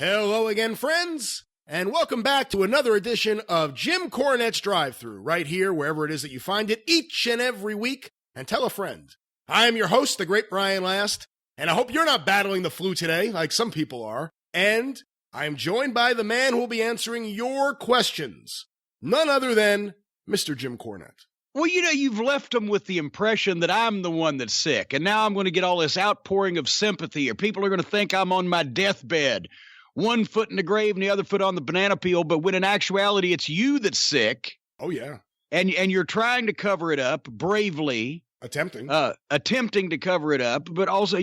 Hello again, friends, and welcome back to another edition of Jim Cornette's Drive-Thru, right here, wherever it is that you find it, each and every week, and tell a friend. I am your host, the great Brian Last, and I hope you're not battling the flu today, like some people are, and I am joined by the man who will be answering your questions, none other than Mr. Jim Cornette. Well, you know, you've left them with the impression that I'm the one that's sick, and now I'm going to get all this outpouring of sympathy, or people are going to think I'm on my deathbed, one foot in the grave and the other foot on the banana peel, but when in actuality it's you that's sick. Oh, yeah. And you're trying to cover it up bravely. Attempting to cover it up, but also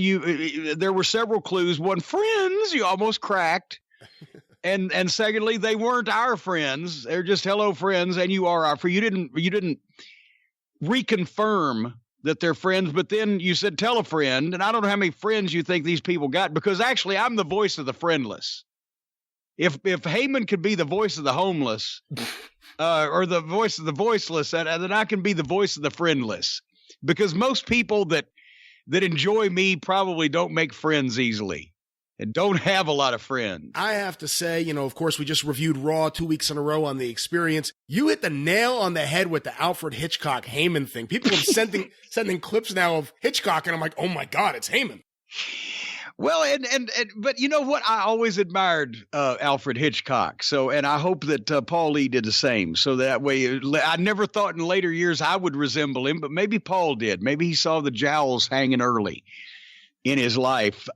there were several clues. One, friends, you almost cracked. and secondly, they weren't our friends. They're just hello friends, and you are our friend. You didn't reconfirm that they're friends, but then you said tell a friend, and I don't know how many friends you think these people got, because actually I'm the voice of the friendless. If Heyman could be the voice of the homeless, or the voice of the voiceless, then I can be the voice of the friendless, because most people that enjoy me probably don't make friends easily and don't have a lot of friends. I have to say, you know, of course, we just reviewed Raw 2 weeks in a row on The Experience. You hit the nail on the head with the Alfred Hitchcock Heyman thing. People are sending clips now of Hitchcock, and I'm like, oh my God, it's Heyman. Well, but you know what? I always admired Alfred Hitchcock. So, and I hope that Paul Lee did the same. So that way, I never thought in later years I would resemble him, but maybe Paul did. Maybe he saw the jowls hanging early in his life.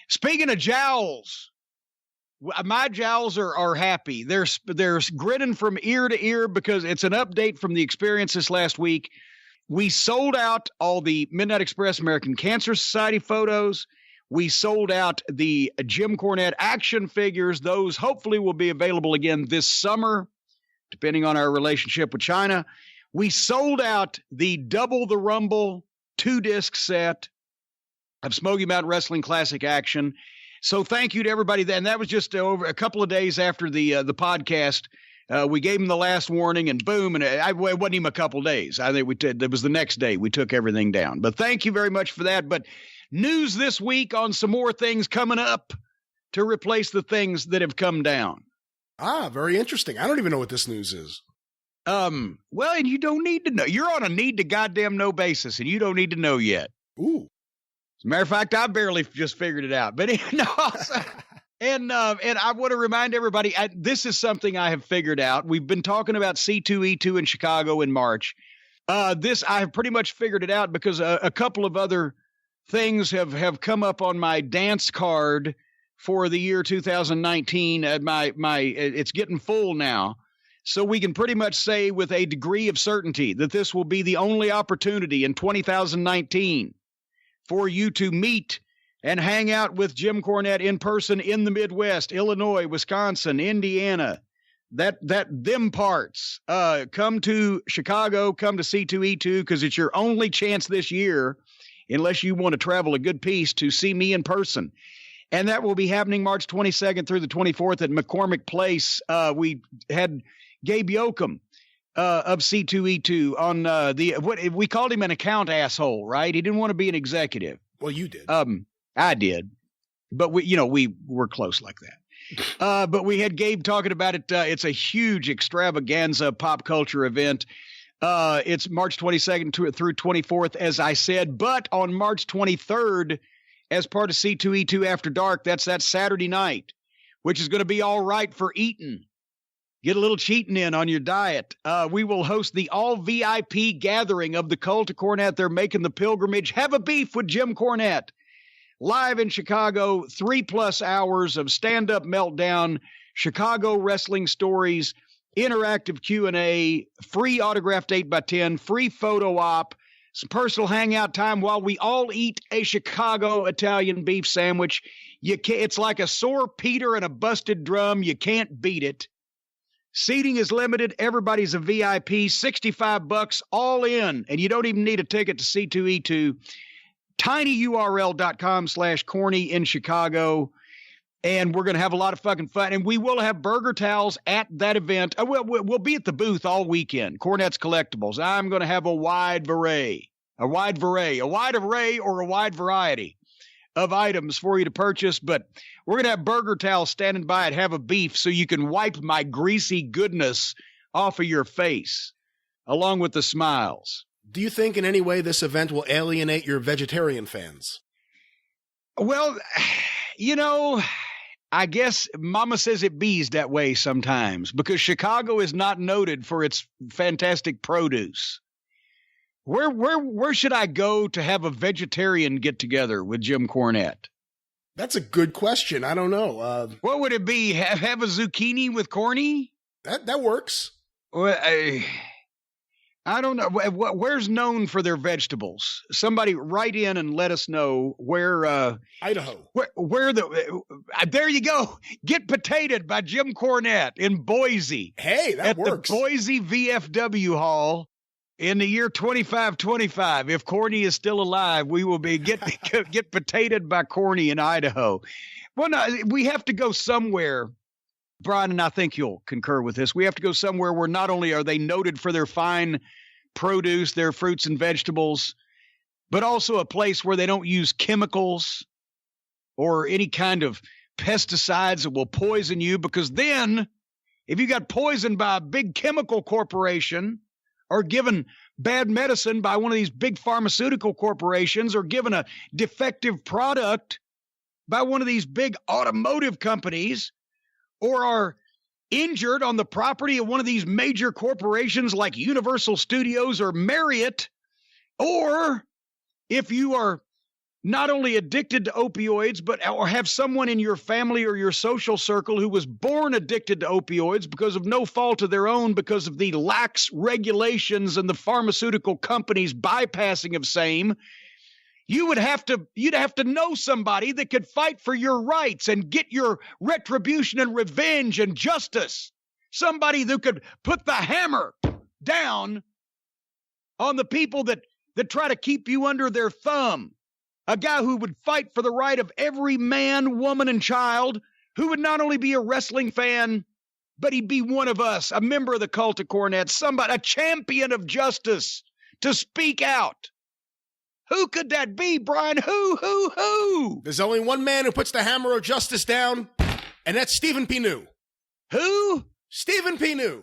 Speaking of jowls, my jowls are happy. They're grinning from ear to ear because it's an update from The Experience this last week. We sold out all the Midnight Express American Cancer Society photos. We sold out the Jim Cornette action figures. Those hopefully will be available again this summer, depending on our relationship with China. We sold out the Double the Rumble 2-disc set of Smoky Mountain Wrestling Classic action. So thank you to everybody. And that was just over a couple of days after the podcast. We gave them the last warning, and boom, and it wasn't even a couple of days. I think it was the next day we took everything down. But thank you very much for that. But news this week on some more things coming up to replace the things that have come down. Ah, very interesting. I don't even know what this news is. Well, and you don't need to know. You're on a need to goddamn know basis, and you don't need to know yet. Ooh. As a matter of fact, I barely just figured it out. But no, and I want to remind everybody, this is something I have figured out. We've been talking about C2E2 in Chicago in March. This I have pretty much figured it out because a couple of other things have come up on my dance card for the year 2019. It's getting full now. So we can pretty much say with a degree of certainty that this will be the only opportunity in 2019 for you to meet and hang out with Jim Cornette in person in the Midwest, Illinois, Wisconsin, Indiana, them parts. Come to Chicago, come to C2E2, because it's your only chance this year, unless you want to travel a good piece, to see me in person. And that will be happening March 22nd through the 24th at McCormick Place. We had Gabe Yoakum of C2E2 on what we called him an account asshole, right? He didn't want to be an executive. Well, you did. I did, but we were close like that. But we had Gabe talking about it. It's a huge extravaganza pop culture event. It's March 22nd through 24th, as I said, but on March 23rd, as part of C2E2 After Dark, that's that Saturday night, which is going to be all right for eating. Get a little cheating in on your diet. We will host the all VIP gathering of the Cult of Cornette. They're making the pilgrimage. Have a beef with Jim Cornette. Live in Chicago, 3+ hours of stand-up meltdown, Chicago wrestling stories, interactive Q&A, free autographed 8x10, free photo op, some personal hangout time while we all eat a Chicago Italian beef sandwich. It's like a sore Peter and a busted drum. You can't beat it. Seating is limited. Everybody's a VIP, $65 all in, and you don't even need a ticket to C2E2. tinyurl.com/corny in Chicago. And we're going to have a lot of fucking fun. And we will have burger towels at that event. We'll be at the booth all weekend. Cornette's Collectibles. I'm going to have a wide array or a wide variety of items for you to purchase, but we're going to have burger towels standing by at Have a Beef so you can wipe my greasy goodness off of your face, along with the smiles. Do you think in any way this event will alienate your vegetarian fans? Well, you know, I guess Mama says it bees that way sometimes because Chicago is not noted for its fantastic produce. Where should I go to have a vegetarian get together with Jim Cornette? That's a good question. I don't know. What would it be? Have a zucchini with Corny? That works. Well, I don't know. Where's known for their vegetables? Somebody write in and let us know where. Idaho. Where there you go. Get potatoed by Jim Cornette in Boise. Hey, that works. The Boise VFW Hall in the year 2525. If Corny is still alive, we will be get potatoed by Corny in Idaho. Well, no, we have to go somewhere. Brian, and I think you'll concur with this. We have to go somewhere where not only are they noted for their fine produce, their fruits and vegetables, but also a place where they don't use chemicals or any kind of pesticides that will poison you. Because then if you got poisoned by a big chemical corporation or given bad medicine by one of these big pharmaceutical corporations or given a defective product by one of these big automotive companies, or are injured on the property of one of these major corporations like Universal Studios or Marriott, or if you are not only addicted to opioids, or have someone in your family or your social circle who was born addicted to opioids because of no fault of their own, because of the lax regulations and the pharmaceutical companies bypassing of same, you'd have to know somebody that could fight for your rights and get your retribution and revenge and justice. Somebody that could put the hammer down on the people that try to keep you under their thumb. A guy who would fight for the right of every man, woman, and child, who would not only be a wrestling fan, but he'd be one of us, a member of the cult of Cornette, somebody, a champion of justice to speak out. Who could that be, Brian? Who? There's only one man who puts the hammer of justice down, and that's Stephen P. New. Who? Stephen P. New.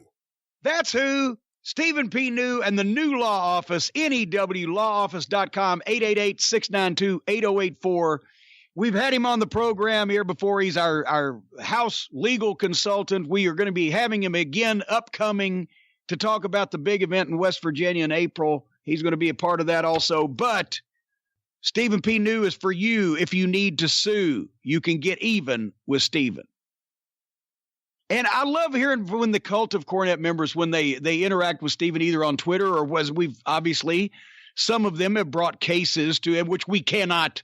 That's who. Stephen P. New and the New Law Office, newlawoffice.com, 888-692-8084. We've had him on the program here before. He's our house legal consultant. We are going to be having him again upcoming to talk about the big event in West Virginia in April. He's going to be a part of that also. But Stephen P. New is for you. If you need to sue, you can get even with Stephen. And I love hearing when the cult of Cornette members, when they interact with Stephen either on Twitter or some of them have brought cases to him, which we cannot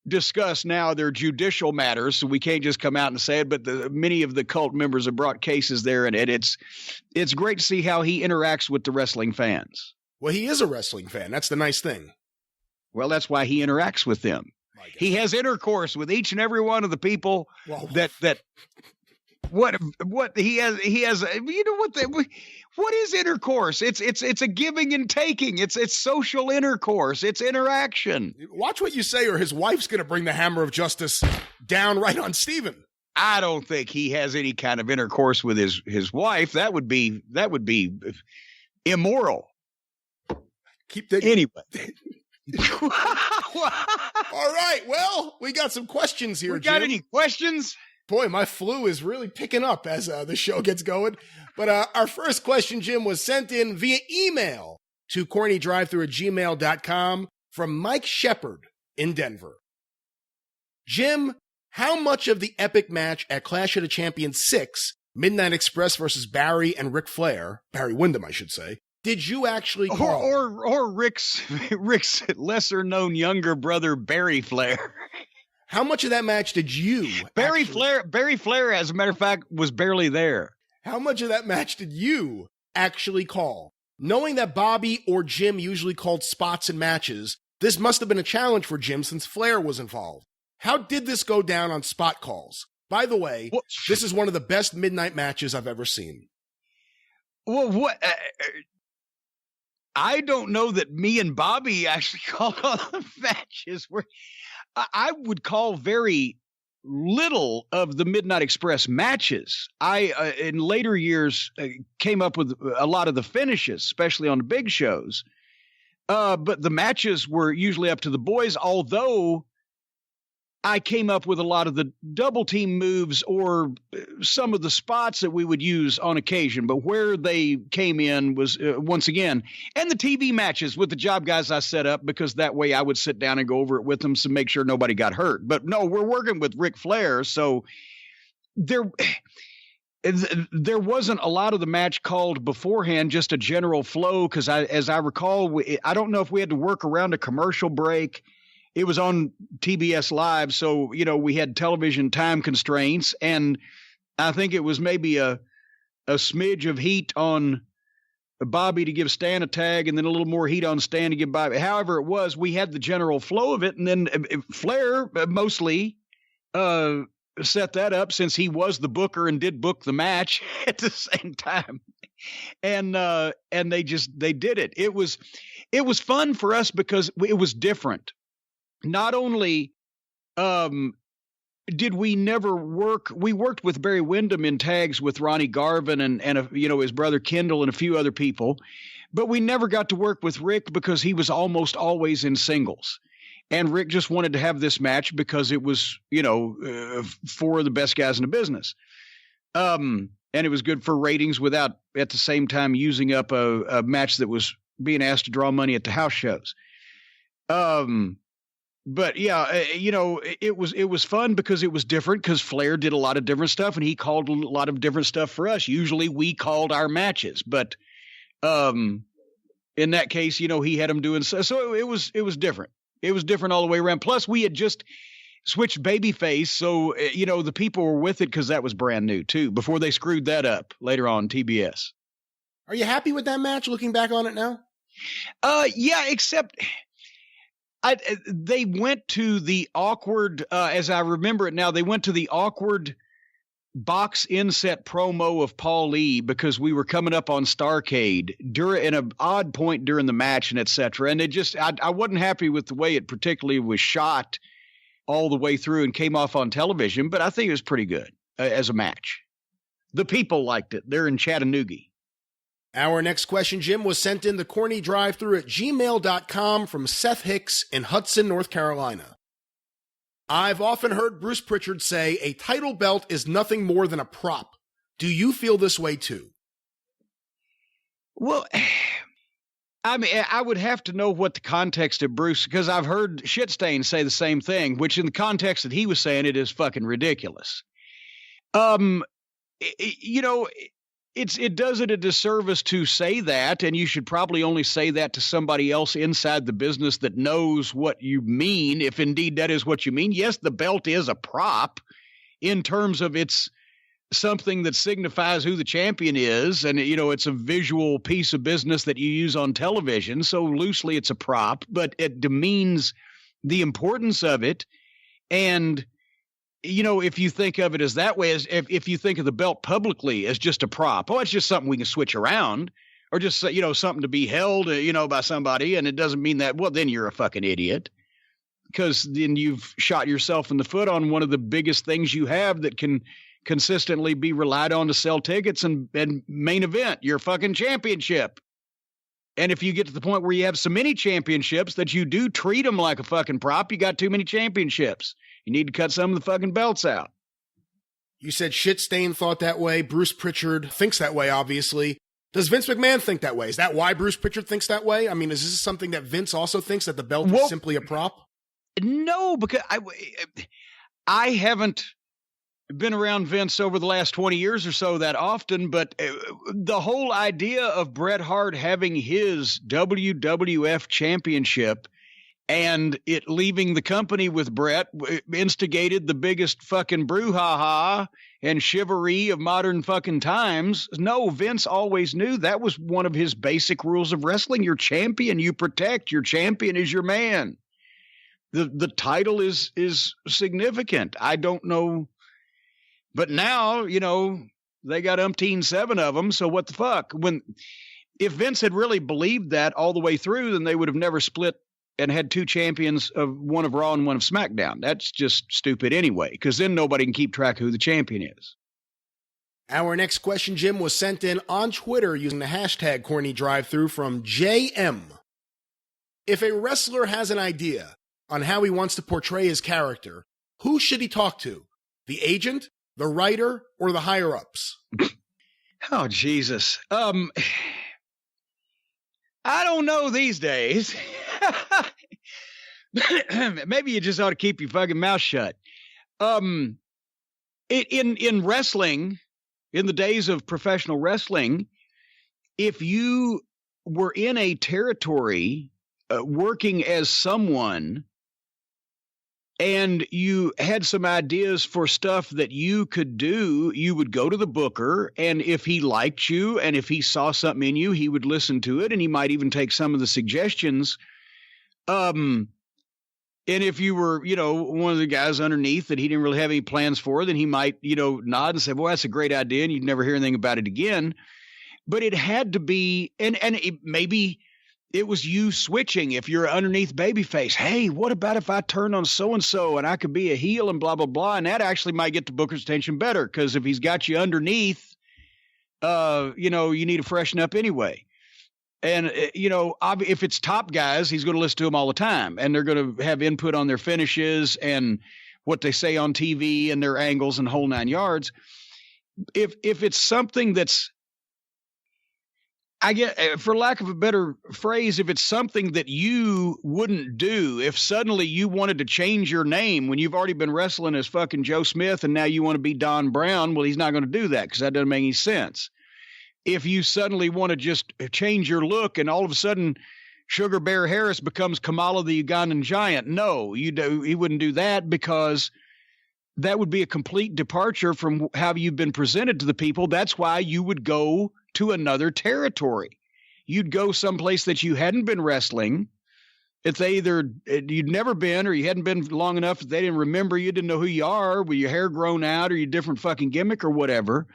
discuss now. They're judicial matters, so we can't just come out and say it. But many of the cult members have brought cases there, and it's great to see how he interacts with the wrestling fans. Well, he is a wrestling fan. That's the nice thing. Well, that's why he interacts with them. He has intercourse with each and every one of the people that what he has, you know what is intercourse? It's a giving and taking. It's social intercourse. It's interaction. Watch what you say, or his wife's going to bring the hammer of justice down right on Stephen. I don't think he has any kind of intercourse with his wife. That would be immoral. Keep that anyway. All right. Well, we got some questions here. Got Jim. Any questions? Boy, my flu is really picking up as the show gets going. But our first question, Jim, was sent in via email to CornyDriveThru@gmail.com from Mike Shepard in Denver. Jim, how much of the epic match at Clash of the Champions 6, Midnight Express versus Barry and Ric Flair, Barry Windham, I should say, did you actually call? Or Rick's lesser known younger brother, Barry Flair? How much of that match did you Barry Flair, as a matter of fact, was barely there. How much of that match did you actually call? Knowing that Bobby or Jim usually called spots in matches, this must have been a challenge for Jim since Flair was involved. How did this go down on spot calls? By the way, this is one of the best midnight matches I've ever seen. Well, what? I don't know that me and Bobby actually called all the matches. I would call very little of the Midnight Express matches. I, in later years, came up with a lot of the finishes, especially on the big shows. But the matches were usually up to the boys, although I came up with a lot of the double team moves or some of the spots that we would use on occasion. But where they came in was, once again, and the TV matches with the job guys I set up, because that way I would sit down and go over it with them to make sure nobody got hurt. But no, we're working with Ric Flair, so there wasn't a lot of the match called beforehand, just a general flow, because as I recall, I don't know if we had to work around a commercial break. It was on TBS Live, so, we had television time constraints, and I think it was maybe a smidge of heat on Bobby to give Stan a tag, and then a little more heat on Stan to give Bobby. However it was, we had the general flow of it, and then Flair mostly set that up, since he was the booker and did book the match at the same time. And they did it. It was fun for us because it was different. Not only did we never work, we worked with Barry Windham in tags with Ronnie Garvin and his brother Kendall and a few other people, but we never got to work with Rick because he was almost always in singles. And Rick just wanted to have this match because it was, four of the best guys in the business. And it was good for ratings without at the same time using up a match that was being asked to draw money at the house shows. But yeah, it was fun because it was different, because Flair did a lot of different stuff and he called a lot of different stuff for us. Usually we called our matches, but in that case, he had them doing so it was different. It was different all the way around. Plus we had just switched babyface, so the people were with it because that was brand new too, before they screwed that up later on TBS. Are you happy with that match looking back on it now? Yeah, except they went to the awkward, as I remember it now, they went to the awkward box inset promo of Paul Lee because we were coming up on Starrcade in an odd point during the match and etc. And it just, I wasn't happy with the way it particularly was shot all the way through and came off on television, but I think it was pretty good as a match. The people liked it. They're in Chattanooga. Our next question, Jim, was sent in the CornyDriveThru at gmail.com from Seth Hicks in Hudson, North Carolina. I've often heard Bruce Pritchard say a title belt is nothing more than a prop. Do you feel this way too? Well, I mean, I would have to know what the context of Bruce, because I've heard Shitstain say the same thing, which in the context that he was saying it is fucking ridiculous. It does it a disservice to say that, and you should probably only say that to somebody else inside the business that knows what you mean, if indeed that is what you mean. Yes, the belt is a prop in terms of it's something that signifies who the champion is, and it's a visual piece of business that you use on television, so loosely it's a prop, but it demeans the importance of it. And if you think of it as that way, as if you think of the belt publicly as just a prop, it's just something we can switch around, or just, something to be held, by somebody, and it doesn't mean that, well, then you're a fucking idiot, because then you've shot yourself in the foot on one of the biggest things you have that can consistently be relied on to sell tickets and main event, your fucking championship. And if you get to the point where you have so many championships that you do treat them like a fucking prop, you got too many championships. You need to cut some of the fucking belts out. You said Shitstain thought that way. Bruce Pritchard thinks that way, obviously. Does Vince McMahon think that way? Is that why Bruce Pritchard thinks that way? I mean, is this something that Vince also thinks, that the belt is simply a prop? No, because I haven't been around Vince over the last 20 years or so that often, but the whole idea of Bret Hart having his WWF championship and it leaving the company with Bret instigated the biggest fucking brouhaha and chivalry of modern fucking times. No, Vince always knew that was one of his basic rules of wrestling. Your champion, you protect. Your champion is your man. The title is significant. I don't know. But now, they got umpteen 7 of them. So what the fuck? If Vince had really believed that all the way through, then they would have never split and had two champions, of one of Raw and one of SmackDown. That's just stupid anyway, because then nobody can keep track of who the champion is. Our next question, Jim, was sent in on Twitter using the hashtag CornyDriveThru from JM. If a wrestler has an idea on how he wants to portray his character, who should he talk to? The agent, the writer, or the higher-ups? Oh, Jesus. I don't know these days. Maybe you just ought to keep your fucking mouth shut. In wrestling, in the days of professional wrestling, if you were in a territory working as someone and you had some ideas for stuff that you could do, you would go to the booker, and if he liked you and if he saw something in you, he would listen to it, and he might even take some of the suggestions. And if you were, one of the guys underneath that he didn't really have any plans for, then he might, nod and say, well, that's a great idea, and you'd never hear anything about it again. But it had to be, maybe it was you switching. If you're underneath babyface, hey, what about if I turn on so-and-so and I could be a heel and blah, blah, blah. And that actually might get the booker's attention better, because if he's got you underneath, you need to freshen up anyway. And, if it's top guys, he's going to listen to them all the time, and they're going to have input on their finishes and what they say on TV and their angles and whole 9 yards. If it's something that's, for lack of a better phrase, if it's something that you wouldn't do, if suddenly you wanted to change your name when you've already been wrestling as fucking Joe Smith and now you want to be Don Brown, well, he's not going to do that, because that doesn't make any sense. If you suddenly want to just change your look and all of a sudden Sugar Bear Harris becomes Kamala the Ugandan Giant, no, he wouldn't do that, because that would be a complete departure from how you've been presented to the people. That's why you would go to another territory. You'd go someplace that you hadn't been wrestling. If you'd never been, or you hadn't been long enough that they didn't remember you, didn't know who you are, with your hair grown out or your different fucking gimmick or whatever.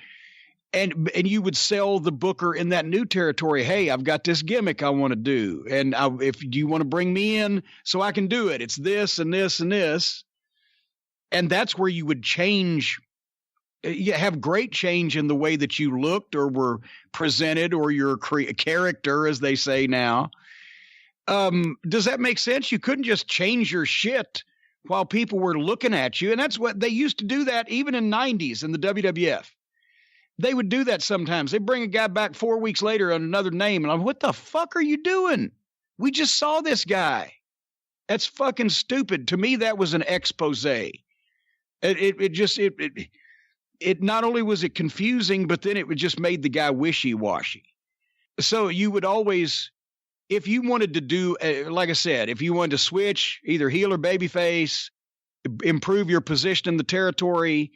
And you would sell the booker in that new territory. Hey, I've got this gimmick I want to do. And if you want to bring me in so I can do it, it's this and this and this. And that's where you would change. You have great change in the way that you looked or were presented, or your character, as they say now. Does that make sense? You couldn't just change your shit while people were looking at you. And that's what they used to do, that even in 90s in the WWF. They would do that sometimes. They bring a guy back 4 weeks later on another name, and I'm, what the fuck are you doing? We just saw this guy. That's fucking stupid. To me, that was an expose. It not only was it confusing, but then it just made the guy wishy-washy. So you would always, if you wanted to do, like I said, if you wanted to switch either heel or babyface, improve your position in the territory,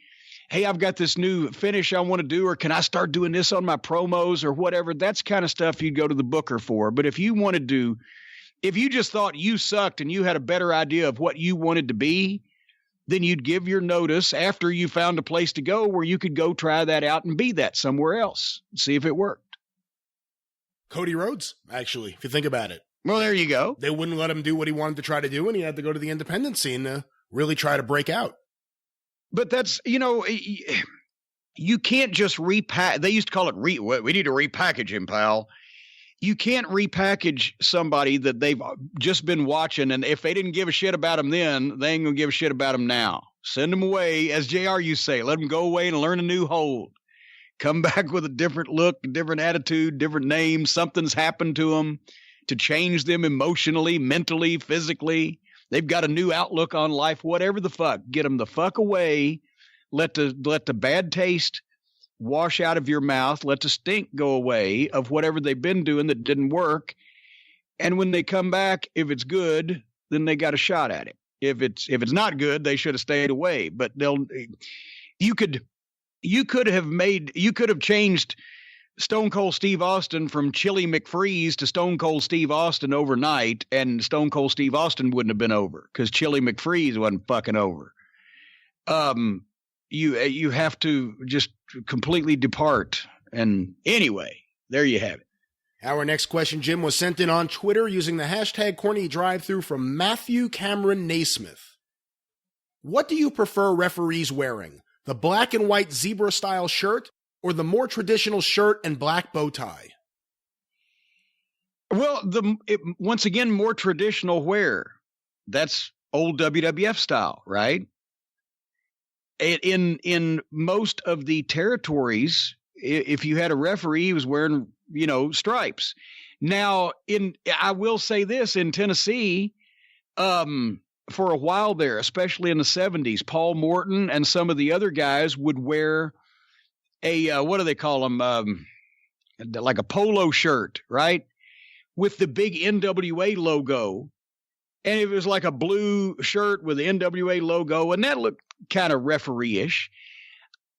hey, I've got this new finish I want to do, or can I start doing this on my promos or whatever? That's kind of stuff you'd go to the booker for. But if you just thought you sucked and you had a better idea of what you wanted to be, then you'd give your notice after you found a place to go where you could go try that out and be that somewhere else and see if it worked. Cody Rhodes, actually, if you think about it. Well, there you go. They wouldn't let him do what he wanted to try to do, and he had to go to the independent scene to really try to break out. But that's, you can't just repack. They used to call it, we need to repackage him, pal. You can't repackage somebody that they've just been watching. And if they didn't give a shit about him then, they ain't going to give a shit about him now. Send them away. As JR used to say, let them go away and learn a new hold. Come back with a different look, different attitude, different name. Something's happened to them to change them emotionally, mentally, physically. They've got a new outlook on life, whatever the fuck. Get them the fuck away. Let the bad taste wash out of your mouth. Let the stink go away of whatever they've been doing that didn't work. And when they come back, if it's good, then they got a shot at it. If it's not good, they should have stayed away. But you could have changed Stone Cold Steve Austin from Chili McFreeze to Stone Cold Steve Austin overnight, and Stone Cold Steve Austin wouldn't have been over because Chili McFreeze wasn't fucking over. You have to just completely depart. And anyway, there you have it. Our next question, Jim, was sent in on Twitter using the hashtag CornyDriveThru from Matthew Cameron Naismith. What do you prefer referees wearing, the black and white zebra-style shirt or the more traditional shirt and black bow tie? Well, once again, more traditional wear. That's old WWF style, right? In most of the territories, if you had a referee, he was wearing, stripes. Now, I will say this, in Tennessee, for a while there, especially in the 70s, Paul Morton and some of the other guys would wear what do they call them? Like a polo shirt, right? With the big NWA logo. And it was like a blue shirt with the NWA logo, and that looked kind of referee-ish.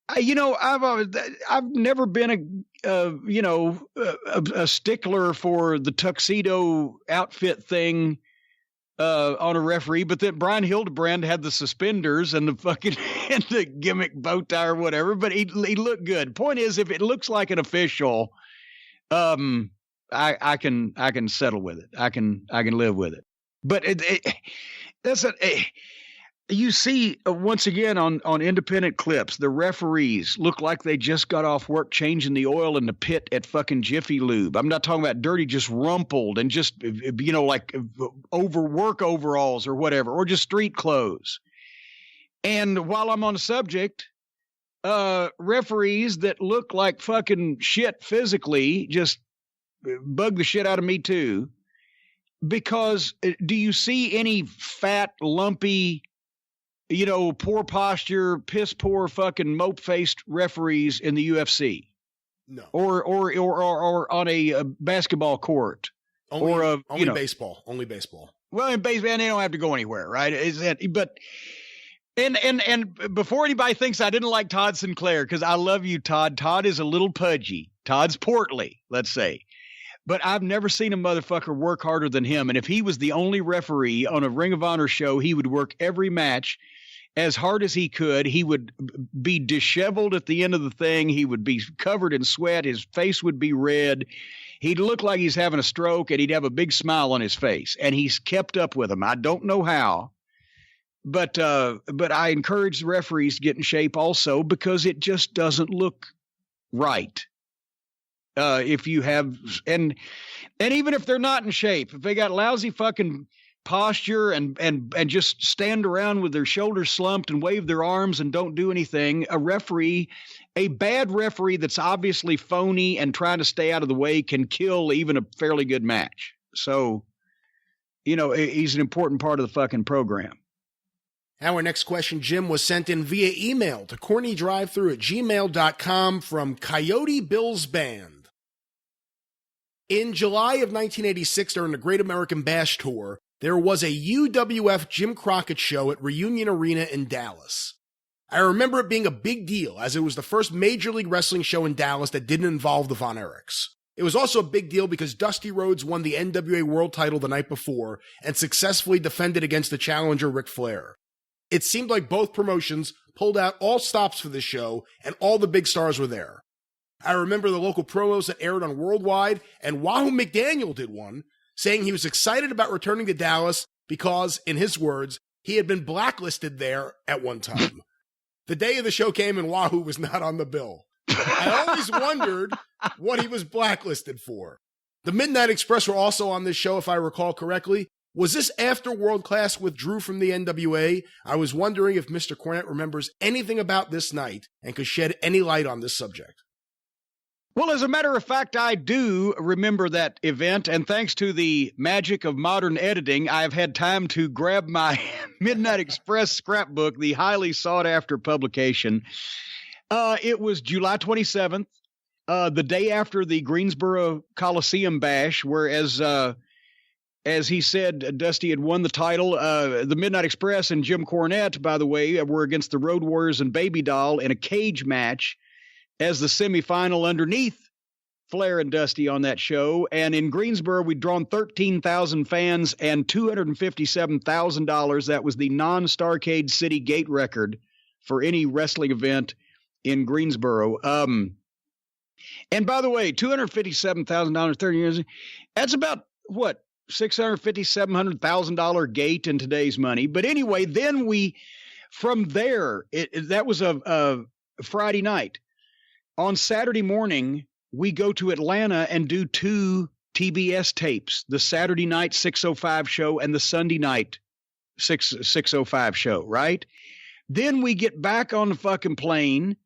I've never been a stickler for the tuxedo outfit thing on a referee, but then Brian Hildebrand had the suspenders and the fucking and the gimmick bow tie or whatever, but he looked good. Point is, if it looks like an official, I can settle with it. I can live with it. But you see, once again, on independent clips, the referees look like they just got off work changing the oil in the pit at fucking Jiffy Lube. I'm not talking about dirty, just rumpled and just, like overwork overalls or whatever, or just street clothes. And while I'm on the subject, referees that look like fucking shit physically just bug the shit out of me too. Because do you see any fat, lumpy, poor posture, piss poor, fucking mope faced referees in the UFC? No. Or on a basketball court, only baseball. Only baseball. Well, in baseball, they don't have to go anywhere, right? And before anybody thinks I didn't like Todd Sinclair, because I love you, Todd. Todd is a little pudgy. Todd's portly, let's say. But I've never seen a motherfucker work harder than him. And if he was the only referee on a Ring of Honor show, he would work every match as hard as he could. He would be disheveled at the end of the thing. He would be covered in sweat. His face would be red. He'd look like he's having a stroke, and he'd have a big smile on his face. And he's kept up with him. I don't know how. But I encourage the referees to get in shape also, because it just doesn't look right. If you have, and even if they're not in shape, if they got lousy fucking posture and just stand around with their shoulders slumped and wave their arms and don't do anything, a bad referee that's obviously phony and trying to stay out of the way can kill even a fairly good match. So, he's an important part of the fucking program. Our next question, Jim, was sent in via email to CornyDriveThru@gmail.com from Coyote Bill's Band. In July of 1986, during the Great American Bash Tour, there was a UWF Jim Crockett Show at Reunion Arena in Dallas. I remember it being a big deal, as it was the first Major League Wrestling show in Dallas that didn't involve the Von Erichs. It was also a big deal because Dusty Rhodes won the NWA World title the night before and successfully defended against the challenger Ric Flair. It seemed like both promotions pulled out all stops for this show, and all the big stars were there. I remember the local promos that aired on Worldwide, and Wahoo McDaniel did one, saying he was excited about returning to Dallas because, in his words, he had been blacklisted there at one time. The day of the show came and Wahoo was not on the bill. I always wondered what he was blacklisted for. The Midnight Express were also on this show, if I recall correctly. Was this after World Class withdrew from the NWA? I was wondering if Mr. Cornette remembers anything about this night and could shed any light on this subject. Well, as a matter of fact, I do remember that event, and thanks to the magic of modern editing, I've had time to grab my Midnight Express scrapbook, the highly sought-after publication. It was July 27th, the day after the Greensboro Coliseum bash, where, as he said, Dusty had won the title. The Midnight Express and Jim Cornette, by the way, were against the Road Warriors and Baby Doll in a cage match as the semifinal underneath Flair and Dusty on that show. And in Greensboro, we'd drawn 13,000 fans and $257,000. That was the non-Starcade City gate record for any wrestling event in Greensboro. And by the way, $257,000 30 years, that's about what, $650,000, $700,000 gate in today's money. But anyway, then from there, that was a Friday night. On Saturday morning, we go to Atlanta and do 2 TBS tapes, the Saturday night 605 show and the Sunday night 605 show, right? Then we get back on the fucking plane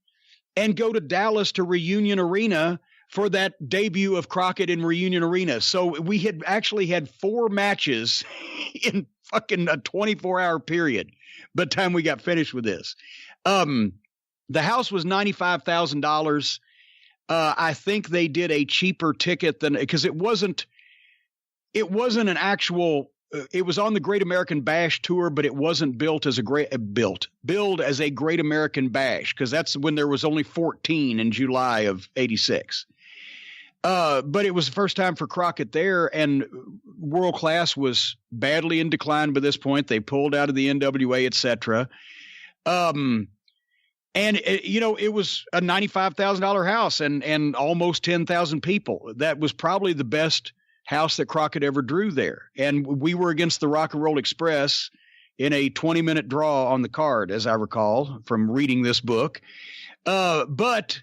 and go to Dallas to Reunion Arena for that debut of Crockett in Reunion Arena. So we had actually had 4 matches in fucking a 24-hour period by the time we got finished with this. The house was $95,000. I think they did a cheaper ticket than, because it wasn't an actual, it was on the Great American Bash tour, but it wasn't billed as a Great American Bash, because that's when there was only 14 in July of 86. But it was the first time for Crockett there, and World Class was badly in decline by this point. They pulled out of the NWA, etc. And it was a $95,000 house and almost 10,000 people. That was probably the best house that Crockett ever drew there. And we were against the Rock and Roll Express in a 20-minute draw on the card, as I recall from reading this book. But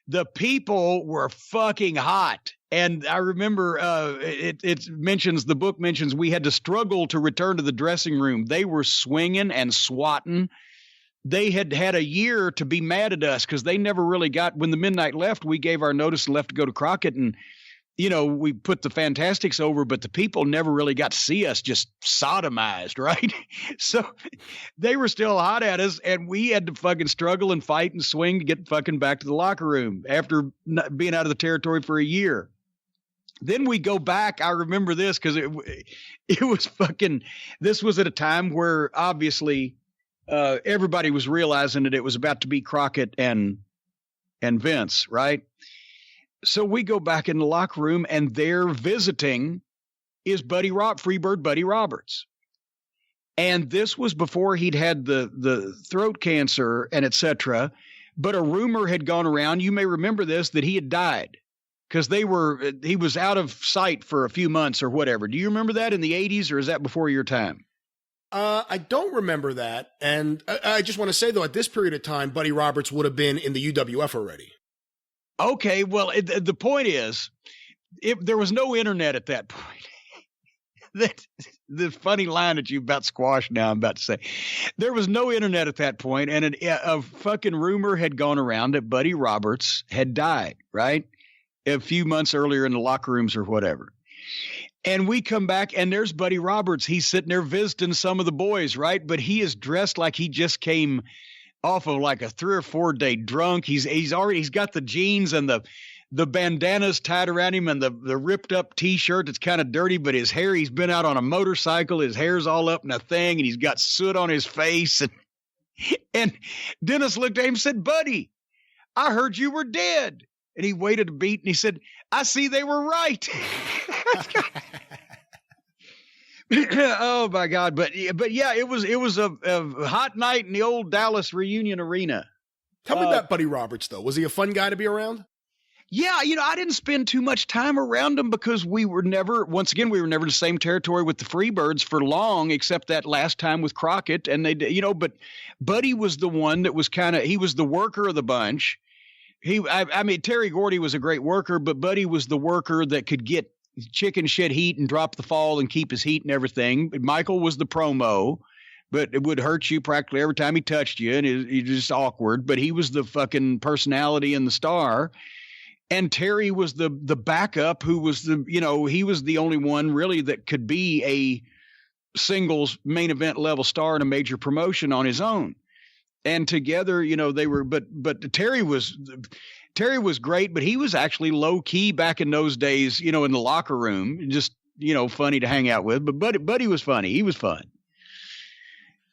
the people were fucking hot. And I remember the book mentions we had to struggle to return to the dressing room. They were swinging and swatting. They had a year to be mad at us because they never really got, when the Midnight left, we gave our notice and left to go to Crockett, and, we put the Fantastics over, but the people never really got to see us just sodomized, right? So they were still hot at us, and we had to fucking struggle and fight and swing to get fucking back to the locker room after being out of the territory for a year. Then we go back. I remember this because it was fucking, this was at a time where obviously everybody was realizing that it was about to be Crockett and Vince, right? So we go back in the locker room, and there visiting is Freebird Buddy Roberts. And this was before he'd had the throat cancer and etc. But a rumor had gone around, you may remember this, that he had died because he was out of sight for a few months or whatever. Do you remember that in the 80s, or is that before your time? I don't remember that. And I just want to say, though, at this period of time, Buddy Roberts would have been in the UWF already. Okay, well, the point is, there was no internet at that point. The funny line that you about squashed now, I'm about to say. There was no internet at that point, and a fucking rumor had gone around that Buddy Roberts had died, right? A few months earlier in the locker rooms or whatever. And we come back, and there's Buddy Roberts. He's sitting there visiting some of the boys, right? But he is dressed like he just came off of like a 3 or 4 day drunk. He's got the jeans and the bandanas tied around him and the ripped up T-shirt that's kind of dirty, but his hair, he's been out on a motorcycle. His hair's all up in a thing, and he's got soot on his face. And Dennis looked at him and said, "Buddy, I heard you were dead." And he waited a beat, and he said, "I see they were right." Oh my God. But yeah, it was a hot night in the old Dallas Reunion Arena. Tell me about Buddy Roberts, though. Was he a fun guy to be around? Yeah. I didn't spend too much time around him because we were never in the same territory with the Freebirds for long, except that last time with Crockett. And but Buddy was the one that was he was the worker of the bunch. Terry Gordy was a great worker, but Buddy was the worker that could get chicken shit heat and drop the fall and keep his heat and everything. Michael was the promo, but it would hurt you practically every time he touched you, and it just awkward. But he was the fucking personality and the star. And Terry was the backup, who was he was the only one really that could be a singles main event level star in a major promotion on his own. And together, they were, but Terry was great, but he was actually low key back in those days, in the locker room, just, funny to hang out with. But Buddy was funny. He was fun.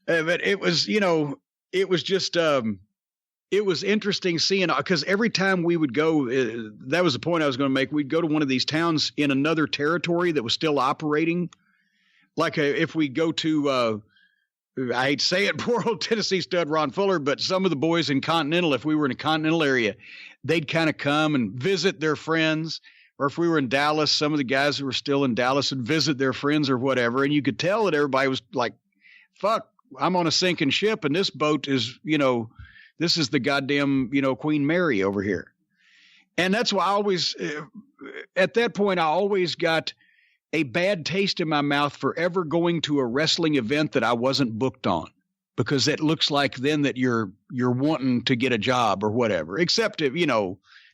But it was, it was just, it was interesting seeing, because every time we would go, that was the point I was going to make. We'd go to one of these towns in another territory that was still operating. Like if we go to, I hate to say it, poor old Tennessee stud Ron Fuller, but some of the boys in Continental, if we were in a Continental area, they'd kind of come and visit their friends. Or if we were in Dallas, some of the guys who were still in Dallas would visit their friends or whatever. And you could tell that everybody was like, fuck, I'm on a sinking ship. And this boat is, this is the goddamn, Queen Mary over here. And that's why I always, at that point, I always got a bad taste in my mouth for ever going to a wrestling event that I wasn't booked on, because it looks like then that you're wanting to get a job or whatever, except if,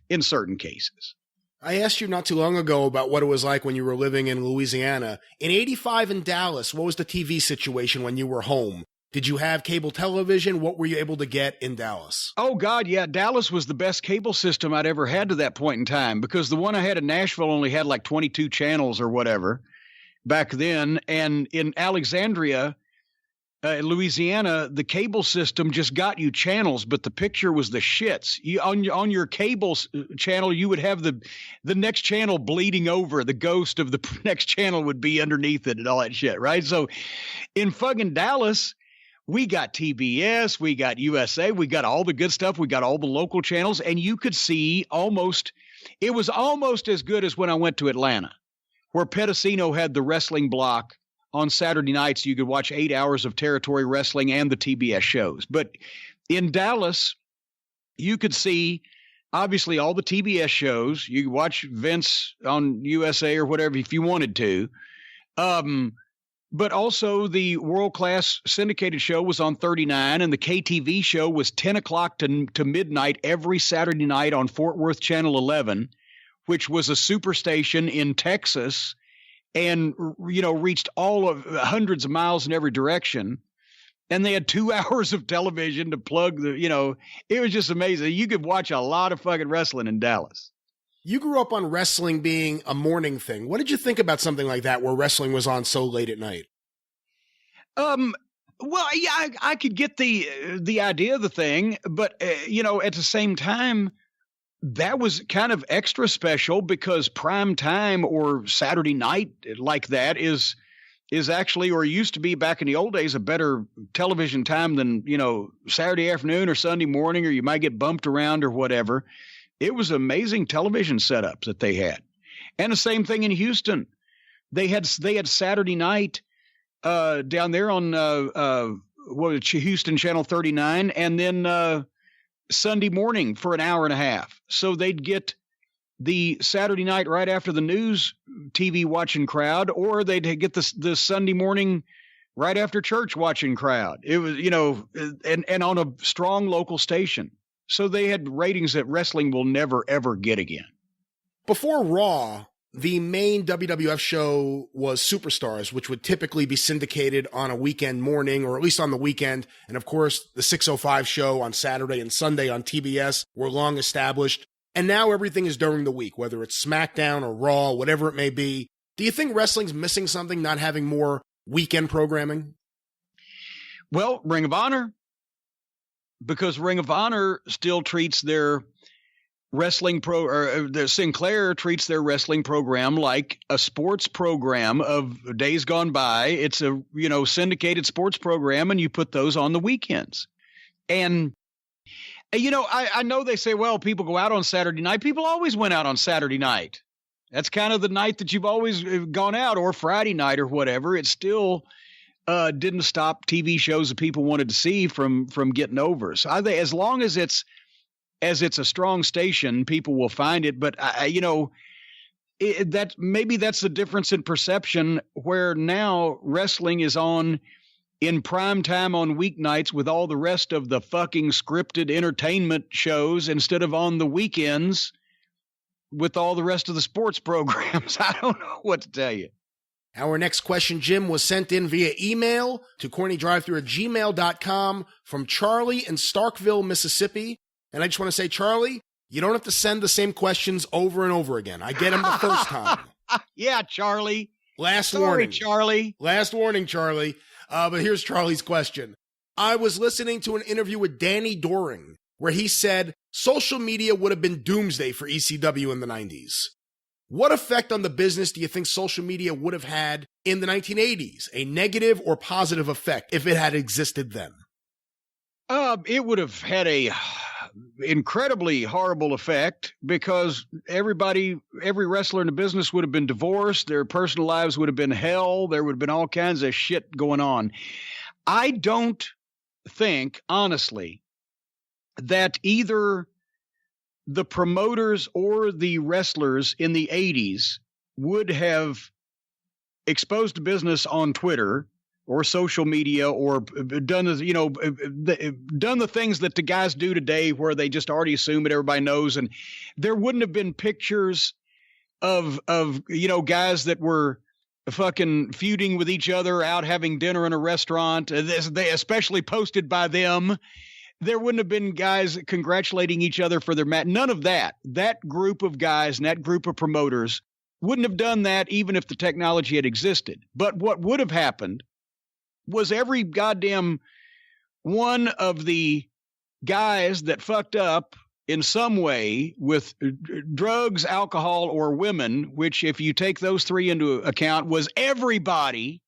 in certain cases. I asked you not too long ago about what it was like when you were living in Louisiana. In '85 in Dallas, what was the TV situation when you were home? Did you have cable television? What were you able to get in Dallas? Oh, God, yeah. Dallas was the best cable system I'd ever had to that point in time, because the one I had in Nashville only had like 22 channels or whatever back then. And in Alexandria, Louisiana, the cable system just got you channels, but the picture was the shits. On your cable channel, you would have the next channel bleeding over. The ghost of the next channel would be underneath it and all that shit, right? So in fucking Dallas, we got TBS, we got USA, we got all the good stuff, we got all the local channels, and you could see it was almost as good as when I went to Atlanta, where Pedicino had the wrestling block. On Saturday nights, you could watch 8 hours of territory wrestling and the TBS shows. But in Dallas, you could see, obviously, all the TBS shows. You could watch Vince on USA or whatever if you wanted to. But also the world-class syndicated show was on 39, and the KTV show was 10 o'clock to midnight every Saturday night on Fort Worth Channel 11, which was a superstation in Texas, and, reached all of hundreds of miles in every direction. And they had 2 hours of television to plug it was just amazing. You could watch a lot of fucking wrestling in Dallas. You grew up on wrestling being a morning thing. What did you think about something like that, where wrestling was on so late at night? Well, yeah, I could get the idea of the thing, but, at the same time, that was kind of extra special, because prime time or Saturday night like that is actually, or used to be back in the old days, a better television time than, Saturday afternoon or Sunday morning, or you might get bumped around or whatever. It was amazing television setups that they had. And the same thing in Houston. They had Saturday night down there on Houston Channel 39, and then Sunday morning for an hour and a half. So they'd get the Saturday night right after the news TV watching crowd, or they'd get the Sunday morning right after church watching crowd. It was, and on a strong local station. So they had ratings that wrestling will never, ever get again. Before Raw, the main WWF show was Superstars, which would typically be syndicated on a weekend morning, or at least on the weekend. And of course, the 6:05 show on Saturday and Sunday on TBS were long established. And now everything is during the week, whether it's SmackDown or Raw, whatever it may be. Do you think wrestling's missing something, not having more weekend programming? Well, Ring of Honor, because Ring of Honor still treats their wrestling the Sinclair treats their wrestling program like a sports program of days gone by. It's a, syndicated sports program, and you put those on the weekends. And, I know they say, well, people go out on Saturday night. People always went out on Saturday night. That's kind of the night that you've always gone out, or Friday night or whatever. It still didn't stop TV shows that people wanted to see from getting over. So as long as it's a strong station, people will find it. But maybe that's the difference in perception, where now wrestling is on in prime time on weeknights with all the rest of the fucking scripted entertainment shows, instead of on the weekends with all the rest of the sports programs. I don't know what to tell you. Our next question, Jim, was sent in via email to CornyDriveThru@gmail.com from Charlie in Starkville, Mississippi. And I just want to say, Charlie, you don't have to send the same questions over and over again. I get them the first time. Yeah, Charlie. Last warning, Charlie. Last warning, Charlie. But here's Charlie's question. I was listening to an interview with Danny Doring, where he said social media would have been doomsday for ECW in the 90s. What effect on the business do you think social media would have had in the 1980s? A negative or positive effect if it had existed then? It would have had a incredibly horrible effect because every wrestler in the business would have been divorced. Their personal lives would have been hell. There would have been all kinds of shit going on. I don't think, honestly, that either the promoters or the wrestlers in the 80s would have exposed the business on Twitter or social media or done the things that the guys do today where they just already assume that everybody knows. And there wouldn't have been pictures of guys that were fucking feuding with each other out having dinner in a restaurant, they especially posted by them. There wouldn't have been guys congratulating each other for their match. None of that. That group of guys and that group of promoters wouldn't have done that even if the technology had existed. But what would have happened was every goddamn one of the guys that fucked up in some way with drugs, alcohol, or women, which if you take those three into account was everybody,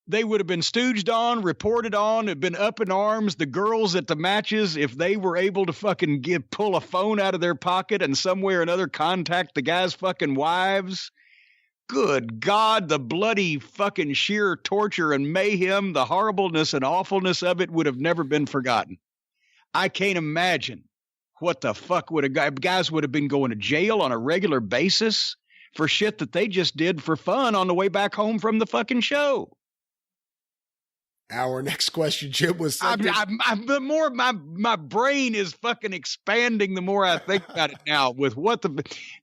they would have been stooged on, reported on, have been up in arms. The girls at the matches, if they were able to fucking pull a phone out of their pocket and some way or another contact the guys' fucking wives. Good God, the bloody fucking sheer torture and mayhem, the horribleness and awfulness of it would have never been forgotten. I can't imagine what the fuck guys would have been going to jail on a regular basis for shit that they just did for fun on the way back home from the fucking show. Our next question, Jim, was the more my brain is fucking expanding, the more I think about it now. With what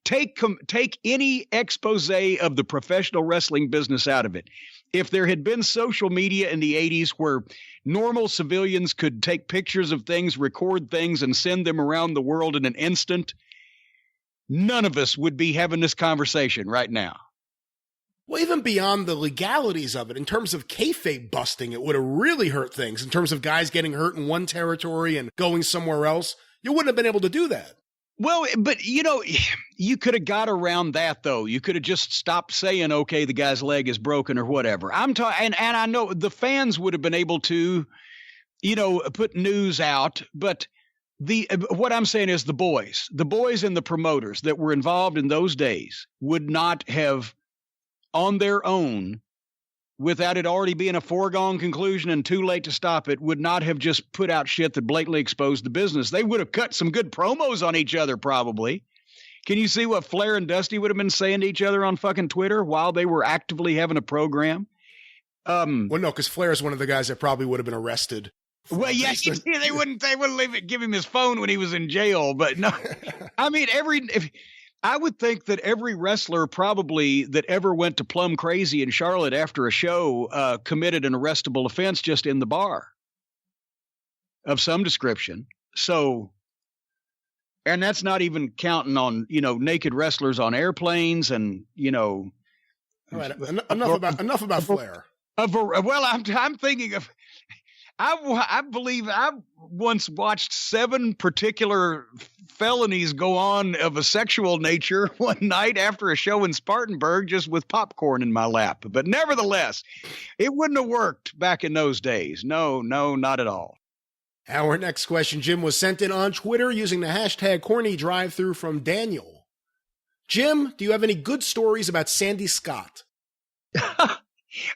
take any expose of the professional wrestling business out of it. If there had been social media in the 80s where normal civilians could take pictures of things, record things, and send them around the world in an instant, none of us would be having this conversation right now. Well, even beyond the legalities of it, in terms of kayfabe busting, it would have really hurt things. In terms of guys getting hurt in one territory and going somewhere else, you wouldn't have been able to do that. Well, but, you could have got around that, though. You could have just stopped saying, okay, the guy's leg is broken or whatever. I'm talking, and I know the fans would have been able to, put news out, but what I'm saying is the boys and the promoters that were involved in those days would not have on their own, without it already being a foregone conclusion and too late to stop it, would not have just put out shit that blatantly exposed the business. They would have cut some good promos on each other, probably. Can you see what Flair and Dusty would have been saying to each other on fucking Twitter while they were actively having a program? Well, no, because Flair is one of the guys that probably would have been arrested. Well, yeah, they wouldn't give him his phone when he was in jail, but no. I mean, I would think that every wrestler probably that ever went to plumb crazy in Charlotte after a show committed an arrestable offense just in the bar of some description. So, and that's not even counting on, naked wrestlers on airplanes and, All right, enough about Flair. Well, I'm thinking of, I believe I once watched 7 particular felonies go on of a sexual nature one night after a show in Spartanburg, just with popcorn in my lap. But nevertheless, it wouldn't have worked back in those days. No, not at all. Our next question, Jim, was sent in on Twitter using the hashtag CornyDriveThru from Daniel. Jim, do you have any good stories about Sandy Scott?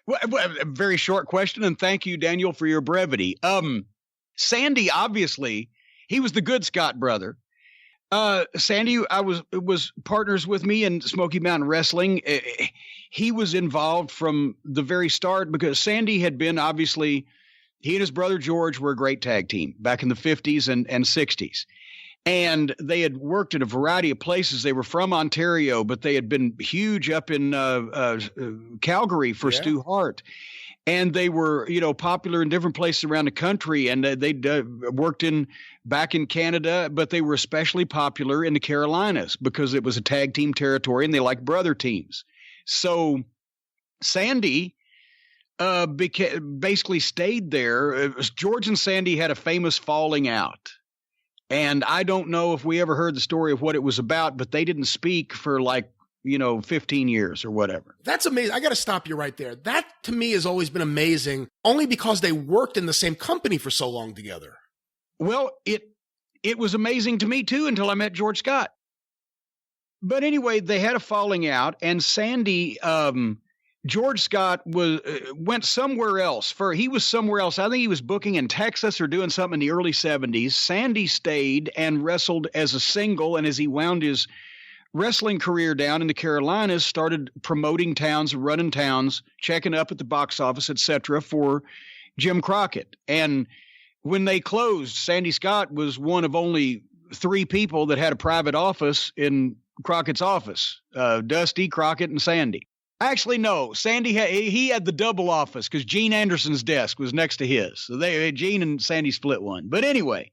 Well, a very short question, and thank you, Daniel, for your brevity. Sandy, obviously, he was the good Scott brother. Sandy, was partners with me in Smoky Mountain Wrestling. He was involved from the very start because Sandy had been, obviously, he and his brother George were a great tag team back in the 50s and 60s. And they had worked in a variety of places. They were from Ontario, but they had been huge up in Calgary for Stu Hart. And they were, popular in different places around the country. And they'd worked back in Canada, but they were especially popular in the Carolinas because it was a tag team territory and they liked brother teams. So Sandy basically stayed there. George and Sandy had a famous falling out. And I don't know if we ever heard the story of what it was about, but they didn't speak for 15 years or whatever. That's amazing. I got to stop you right there. That to me has always been amazing, only because they worked in the same company for so long together. Well, it was amazing to me too until I met George Scott. But anyway, they had a falling out, and Sandy, George Scott went somewhere else. He was somewhere else. I think he was booking in Texas or doing something in the early 70s. Sandy stayed and wrestled as a single, and as he wound his wrestling career down in the Carolinas, started promoting towns, running towns, checking up at the box office, etc., for Jim Crockett. And when they closed, Sandy Scott was one of only 3 people that had a private office in Crockett's office, Dusty, Crockett, and Sandy. Actually, no, Sandy he had the double office because Gene Anderson's desk was next to his. So Gene and Sandy split one. But anyway,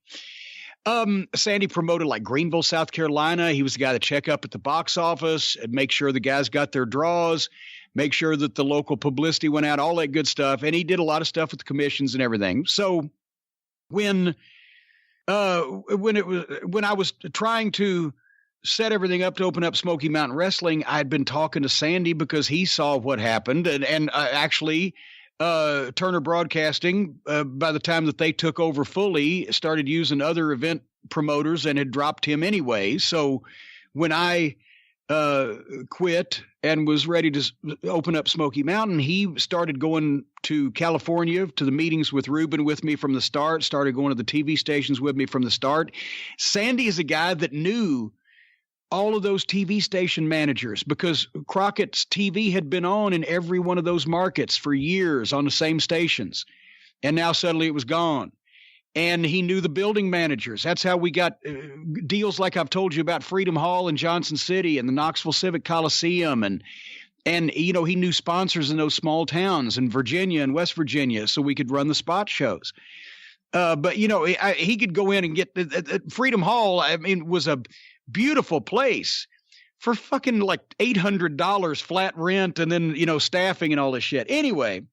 Sandy promoted like Greenville, South Carolina. He was the guy that check up at the box office and make sure the guys got their draws, make sure that the local publicity went out, all that good stuff. And he did a lot of stuff with the commissions and everything. So when I was trying to set everything up to open up Smoky Mountain Wrestling, I'd been talking to Sandy because he saw what happened. And actually, Turner Broadcasting, by the time that they took over fully, started using other event promoters and had dropped him anyway. So when I quit and was ready to open up Smoky Mountain, he started going to California to the meetings with Ruben with me from the start, started going to the TV stations with me from the start. Sandy is a guy that knew all of those TV station managers because Crockett's TV had been on in every one of those markets for years on the same stations. And now suddenly it was gone. And he knew the building managers. That's how we got deals like I've told you about Freedom Hall in Johnson City and the Knoxville Civic Coliseum. And he knew sponsors in those small towns in Virginia and West Virginia so we could run the spot shows. But he could go in and get Freedom Hall. I mean, was a beautiful place for fucking like $800 flat rent and then, staffing and all this shit. Anyway,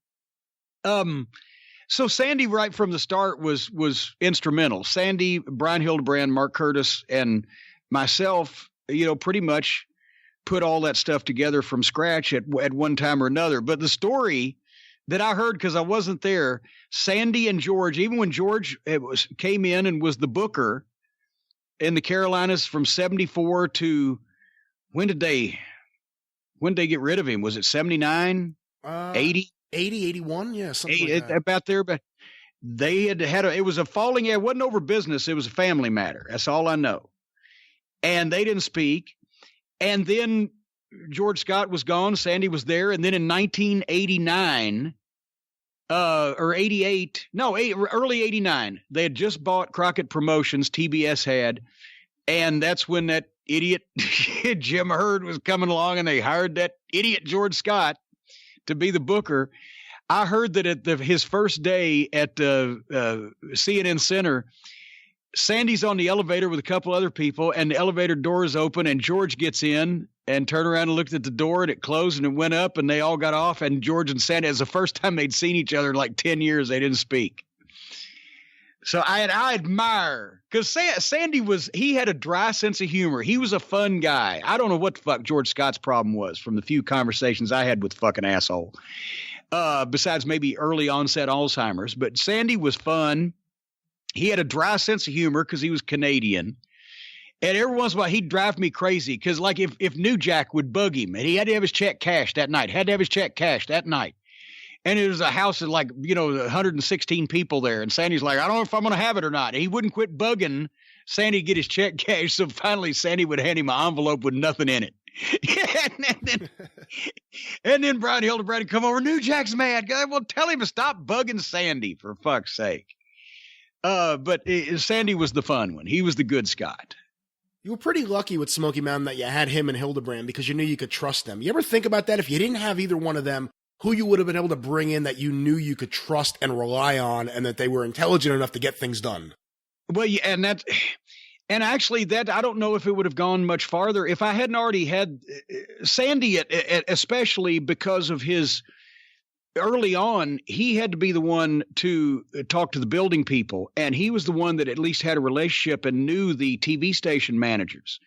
so Sandy right from the start was instrumental. Sandy, Brian Hildebrand, Mark Curtis, and myself, pretty much put all that stuff together from scratch at one time or another. But the story that I heard, because I wasn't there, Sandy and George, even when George came in and was the booker in the Carolinas from 74 to when did they get rid of him? Was it 79, 80? 80, 81? Yeah, something like that. About there, but they had it was a falling out. It wasn't over business. It was a family matter. That's all I know. And they didn't speak. And then George Scott was gone. Sandy was there. And then in 1989, or 88, no, early 89, they had just bought Crockett Promotions, TBS had. And that's when that idiot Jim Hurd was coming along and they hired that idiot George Scott to be the booker. I heard that at his first day at CNN Center, Sandy's on the elevator with a couple other people, and the elevator door is open, and George gets in and turned around and looked at the door, and it closed, and it went up, and they all got off, and George and Sandy, as the first time they'd seen each other in like 10 years, they didn't speak. So I admire, because Sandy he had a dry sense of humor. He was a fun guy. I don't know what the fuck George Scott's problem was from the few conversations I had with fucking asshole. Besides maybe early onset Alzheimer's, but Sandy was fun. He had a dry sense of humor because he was Canadian. And every once in a while he'd drive me crazy because like if New Jack would bug him and he had to have his check cashed that night, And it was a house of 116 people there. And Sandy's like, I don't know if I'm going to have it or not. And he wouldn't quit bugging Sandy to get his check cashed. So finally Sandy would hand him an envelope with nothing in it. and then Brian Hildebrand would come over. New Jack's mad. Well, tell him to stop bugging Sandy for fuck's sake. But Sandy was the fun one. He was the good Scott. You were pretty lucky with Smoky Mountain that you had him and Hildebrand because you knew you could trust them. You ever think about that? If you didn't have either one of them, who you would have been able to bring in that you knew you could trust and rely on and that they were intelligent enough to get things done? Well, yeah, and actually that, I don't know if it would have gone much farther if I hadn't already had Sandy, especially because of his early on, he had to be the one to talk to the building people. And he was the one that at least had a relationship and knew the TV station managers.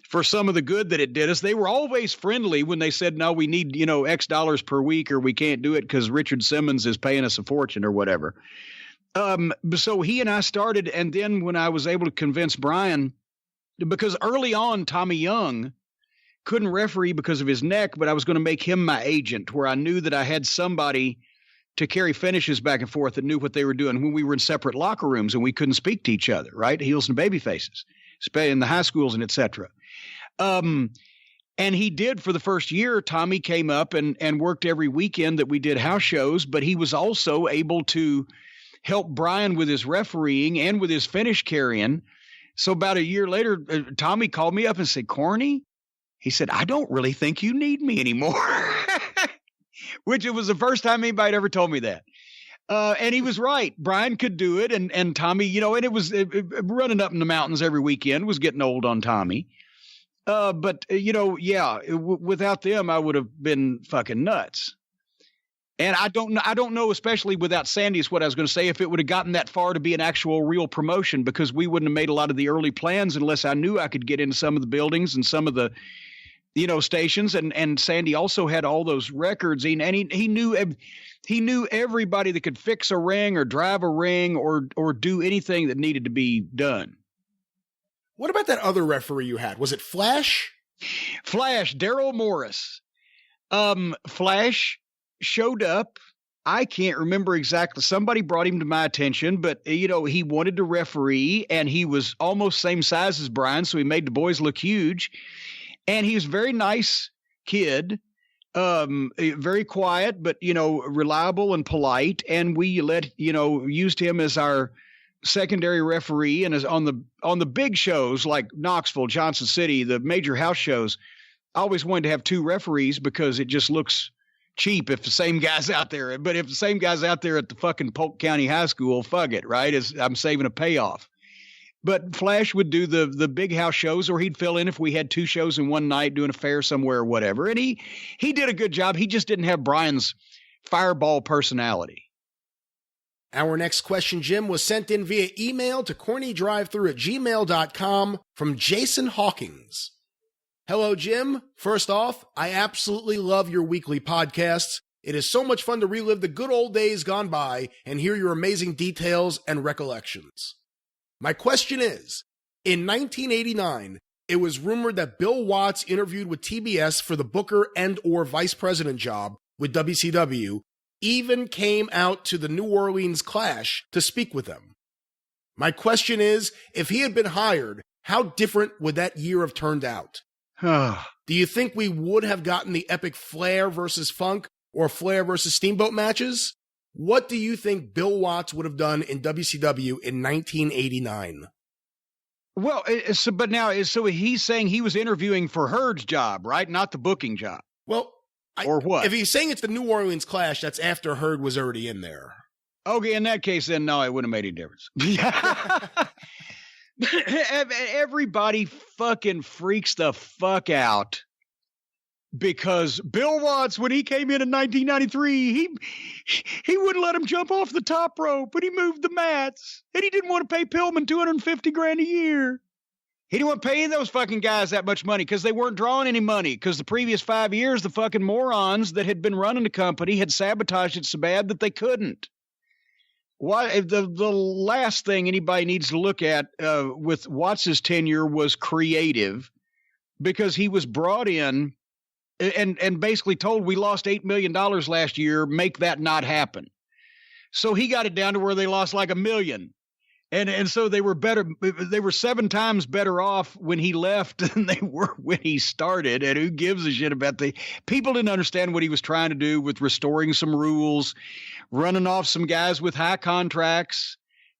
For some of the good that it did us, they were always friendly when they said, no, we need, X dollars per week, or we can't do it because Richard Simmons is paying us a fortune or whatever. So he and I started. And then when I was able to convince Brian, because early on, Tommy Young couldn't referee because of his neck, but I was going to make him my agent, where I knew that I had somebody to carry finishes back and forth that knew what they were doing when we were in separate locker rooms and we couldn't speak to each other, right? Heels and baby faces, in the high schools and et cetera. And he did for the first year. Tommy came up and worked every weekend that we did house shows, but he was also able to help Brian with his refereeing and with his finish carrying. So about a year later, Tommy called me up and said, Corny, he said, I don't really think you need me anymore, which it was the first time anybody had ever told me that. And he was right. Brian could do it. And Tommy, and it was running up in the mountains every weekend was getting old on Tommy. But without them, I would have been fucking nuts. And I don't know, especially without Sandy, is what I was going to say, if it would have gotten that far to be an actual real promotion, because we wouldn't have made a lot of the early plans unless I knew I could get into some of the buildings and some of the, stations. And Sandy also had all those records. And he knew everybody that could fix a ring or drive a ring or do anything that needed to be done. What about that other referee you had? Was it Flash? Flash, Daryl Morris. Flash showed up. I can't remember exactly. Somebody brought him to my attention, but he wanted to referee, and he was almost same size as Brian, so he made the boys look huge. And he was a very nice kid, very quiet, but reliable and polite. And we used him as our secondary referee, and as on the big shows like Knoxville, Johnson City, the major house shows. I always wanted to have two referees because it just looks cheap if the same guy's out there. But if the same guy's out there at the fucking Polk County High School, fuck it, right? I'm saving a payoff. But Flash would do the big house shows, or he'd fill in if we had two shows in one night doing a fair somewhere or whatever. And he did a good job. He just didn't have Brian's fireball personality. Our next question, Jim, was sent in via email to CornyDriveThru@gmail.com from Jason Hawkins. Hello, Jim. First off, I absolutely love your weekly podcasts. It is so much fun to relive the good old days gone by and hear your amazing details and recollections. My question is, in 1989, it was rumored that Bill Watts interviewed with TBS for the Booker and/or Vice President job with WCW, even came out to the New Orleans Clash to speak with them. My question is, if he had been hired, how different would that year have turned out? Do you think we would have gotten the epic Flair versus Funk or Flair versus Steamboat matches? What do you think Bill Watts would have done in WCW in 1989? Well, so he's saying he was interviewing for Herd's job, right? Not the booking job. Well, or what? If he's saying it's the New Orleans Clash, that's after Herd was already in there. Okay, in that case, then no, it wouldn't have made any difference. Everybody fucking freaks the fuck out because Bill Watts, when he came in 1993, he wouldn't let him jump off the top rope, but he moved the mats, and he didn't want to pay Pillman $250,000 a year. He didn't want to pay those fucking guys that much money because they weren't drawing any money, because the previous 5 years, the fucking morons that had been running the company had sabotaged it so bad that they couldn't. Why the last thing anybody needs to look at with Watts's tenure was creative, because he was brought in and basically told, we lost $8 million last year, make that not happen. So he got it down to where they lost like $1 million. And so they were 7 times better off when he left than they were when he started. And who gives a shit about people didn't understand what he was trying to do with restoring some rules, running off some guys with high contracts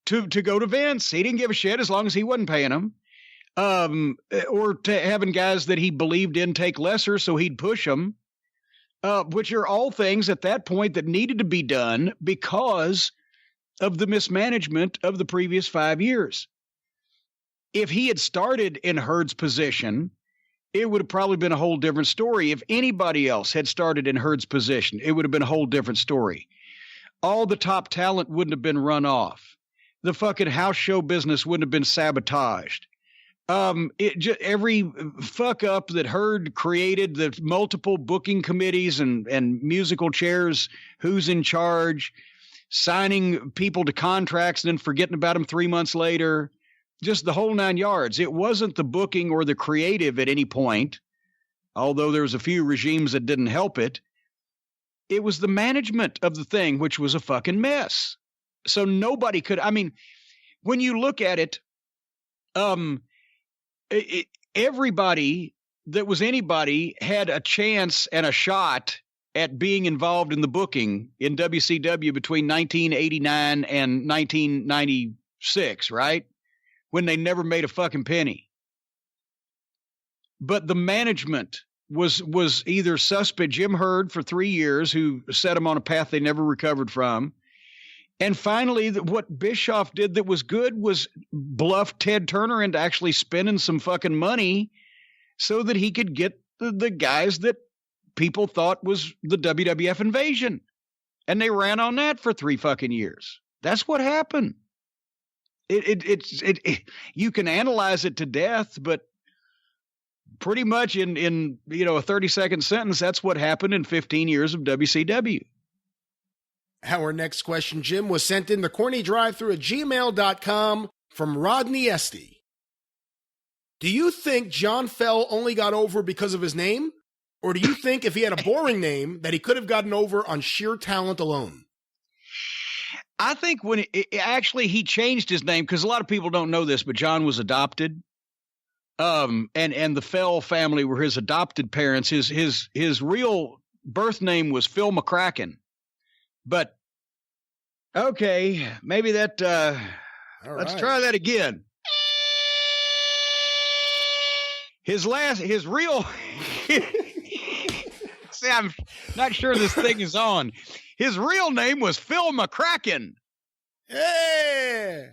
to go to Vince. He didn't give a shit as long as he wasn't paying them. Or to having guys that he believed in take lesser, so he'd push them, which are all things at that point that needed to be done because of the mismanagement of the previous 5 years. If he had started in Herd's position it would have probably been a whole different story. If anybody else had started in Herd's position, it would have been a whole different story. All the top talent wouldn't have been run off. The fucking house show business wouldn't have been sabotaged. Every fuck up that Herd created, the multiple booking committees and musical chairs, who's in charge, signing people to contracts and then forgetting about them 3 months later, just the whole 9 yards. It wasn't the booking or the creative at any point, although there was a few regimes that didn't help it. It was the management of the thing, which was a fucking mess. So nobody could, I mean, when you look at it, everybody that was anybody had a chance and a shot at being involved in the booking in WCW between 1989 and 1996, right? When they never made a fucking penny. But the management was either suspect. Jim Herd for 3 years, who set them on a path they never recovered from. And finally, what Bischoff did that was good was bluff Ted Turner into actually spending some fucking money so that he could get the guys that people thought was the WWF invasion. And they ran on that for 3 fucking years. That's what happened. You can analyze it to death, but pretty much in a 30-second sentence, that's what happened in 15 years of WCW. Our next question, Jim, was sent in to CornyDriveThru@gmail.com from Rodney Esty. Do you think John Fell only got over because of his name? Or do you think if he had a boring name that he could have gotten over on sheer talent alone? I think when he changed his name, because a lot of people don't know this, but John was adopted. And the Fell family were his adopted parents. His real birth name was Phil McCracken. But okay, maybe that let's try that again. His real see, I'm not sure this thing is on. His real name was Phil McCracken. Hey.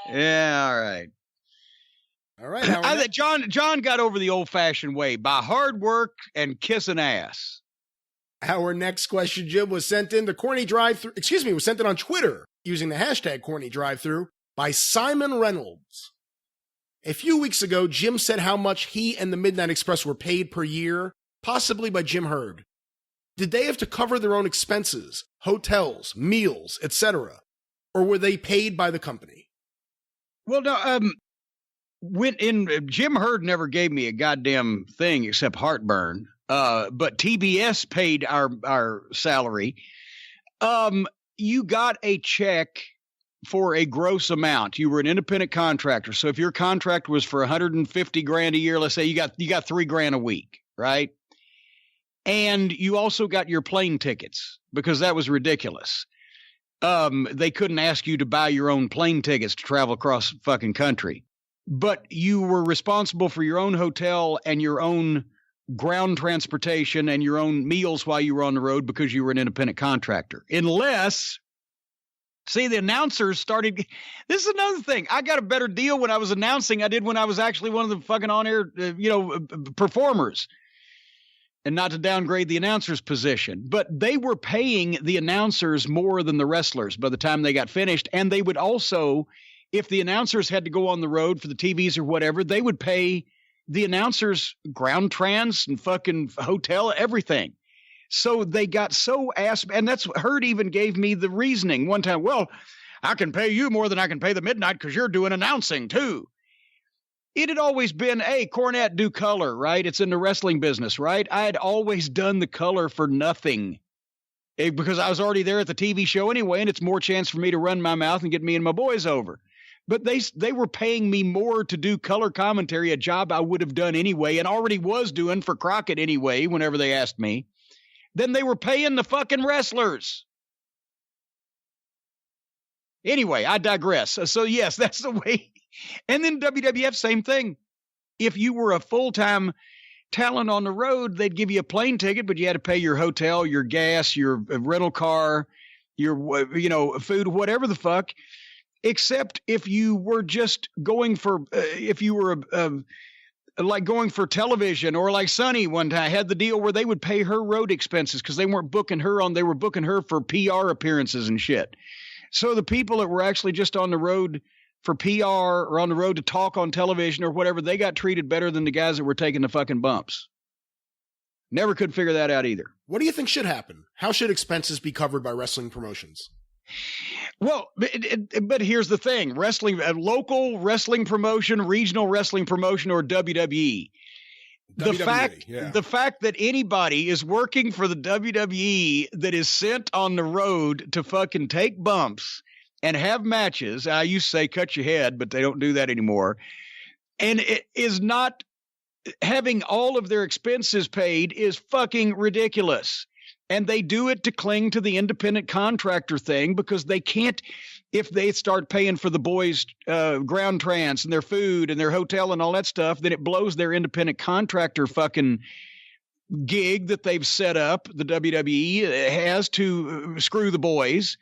Yeah, all right. All right. I think John got over the old-fashioned way by hard work and kissing ass. Our next question, Jim, was sent in to CornyDriveThru. Was sent in on Twitter using the hashtag CornyDriveThru by Simon Reynolds. A few weeks ago, Jim said how much he and the Midnight Express were paid per year, possibly by Jim Herd. Did they have to cover their own expenses, hotels, meals, etc., or were they paid by the company? Well, no. Jim Herd never gave me a goddamn thing except heartburn. But TBS paid our salary. You got a check for a gross amount. You were an independent contractor. So if your contract was for $150,000 a year, let's say you got $3,000 a week, right? And you also got your plane tickets because that was ridiculous. They couldn't ask you to buy your own plane tickets to travel across the fucking country, but you were responsible for your own hotel and your own ground transportation and your own meals while you were on the road because you were an independent contractor. Unless, see, the announcers started. This is another thing. I got a better deal when I was announcing I did when I was actually one of the fucking on-air, performers. And not to downgrade the announcer's position, but they were paying the announcers more than the wrestlers by the time they got finished. And they would also, if the announcers had to go on the road for the TVs or whatever, they would pay the announcers ground trans and fucking hotel, everything. So they got so and that's Herd even gave me the reasoning one time. Well, I can pay you more than I can pay the Midnight because you're doing announcing too. It had always been, hey, Cornette, do color, right? It's in the wrestling business, right? I had always done the color for nothing because I was already there at the TV show anyway, and it's more chance for me to run my mouth and get me and my boys over. But they were paying me more to do color commentary, a job I would have done anyway and already was doing for Crockett anyway whenever they asked me, than they were paying the fucking wrestlers. Anyway, I digress. So, yes, that's the way. And then WWF, same thing. If you were a full-time talent on the road, they'd give you a plane ticket, but you had to pay your hotel, your gas, your rental car, your, food, whatever the fuck. Except if you were just going for, if you were like going for television, or like Sonny one time had the deal where they would pay her road expenses because they weren't booking her they were booking her for PR appearances and shit. So the people that were actually just on the road for PR or on the road to talk on television or whatever, they got treated better than the guys that were taking the fucking bumps. Never could figure that out either. What do you think should happen? How should expenses be covered by wrestling promotions? Well, but here's the thing. Wrestling, local wrestling promotion, regional wrestling promotion, or WWE. The fact that anybody is working for the WWE that is sent on the road to fucking take bumps and have matches. I used to say cut your head, but they don't do that anymore. And it is not having all of their expenses paid is fucking ridiculous. And they do it to cling to the independent contractor thing because they can't, if they start paying for the boys' ground trans and their food and their hotel and all that stuff, then it blows their independent contractor fucking gig that they've set up, the WWE has, to screw the boys,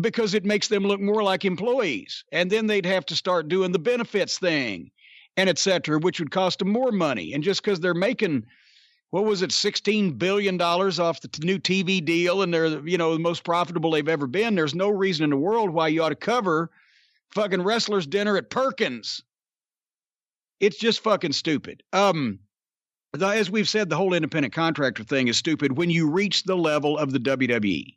because it makes them look more like employees. And then they'd have to start doing the benefits thing and et cetera, which would cost them more money. And just because they're making, what was it, $16 billion off the new TV deal, and they're, the most profitable they've ever been, there's no reason in the world why you ought to cover fucking wrestlers' dinner at Perkins. It's just fucking stupid. As we've said, the whole independent contractor thing is stupid when you reach the level of the WWE.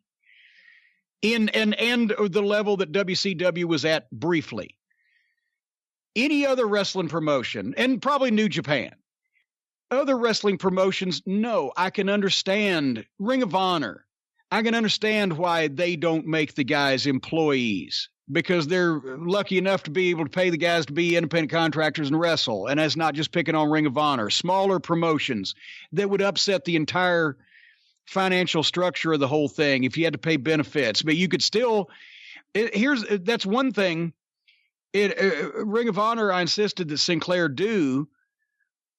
And the level that WCW was at briefly. Any other wrestling promotion, and probably New Japan, other wrestling promotions, no, I can understand. Ring of Honor, I can understand why they don't make the guys employees, because they're lucky enough to be able to pay the guys to be independent contractors and wrestle. And that's not just picking on Ring of Honor. Smaller promotions that would upset the entire financial structure of the whole thing if you had to pay benefits. But you could still, that's one thing. Ring of Honor, I insisted that Sinclair do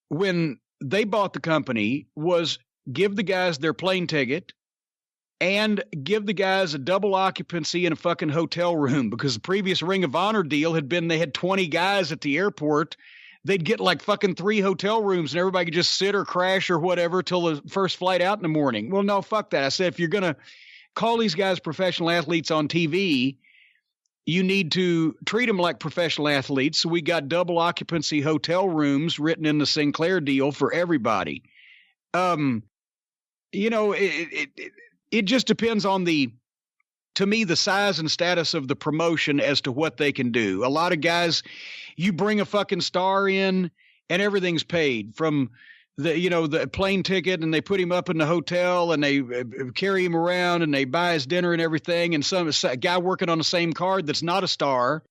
when they bought the company, was give the guys their plane ticket and give the guys a double occupancy in a fucking hotel room, because the previous Ring of Honor deal had been they had 20 guys at the airport. They'd get like fucking 3 hotel rooms and everybody could just sit or crash or whatever till the first flight out in the morning. Well, no, fuck that. I said, if you're going to call these guys professional athletes on TV, you need to treat them like professional athletes. So we got double occupancy hotel rooms written in the Sinclair deal for everybody. It just depends on to me, the size and status of the promotion as to what they can do. A lot of guys, you bring a fucking star in and everything's paid, from the plane ticket, and they put him up in the hotel and they carry him around and they buy his dinner and everything. And a guy working on the same card that's not a star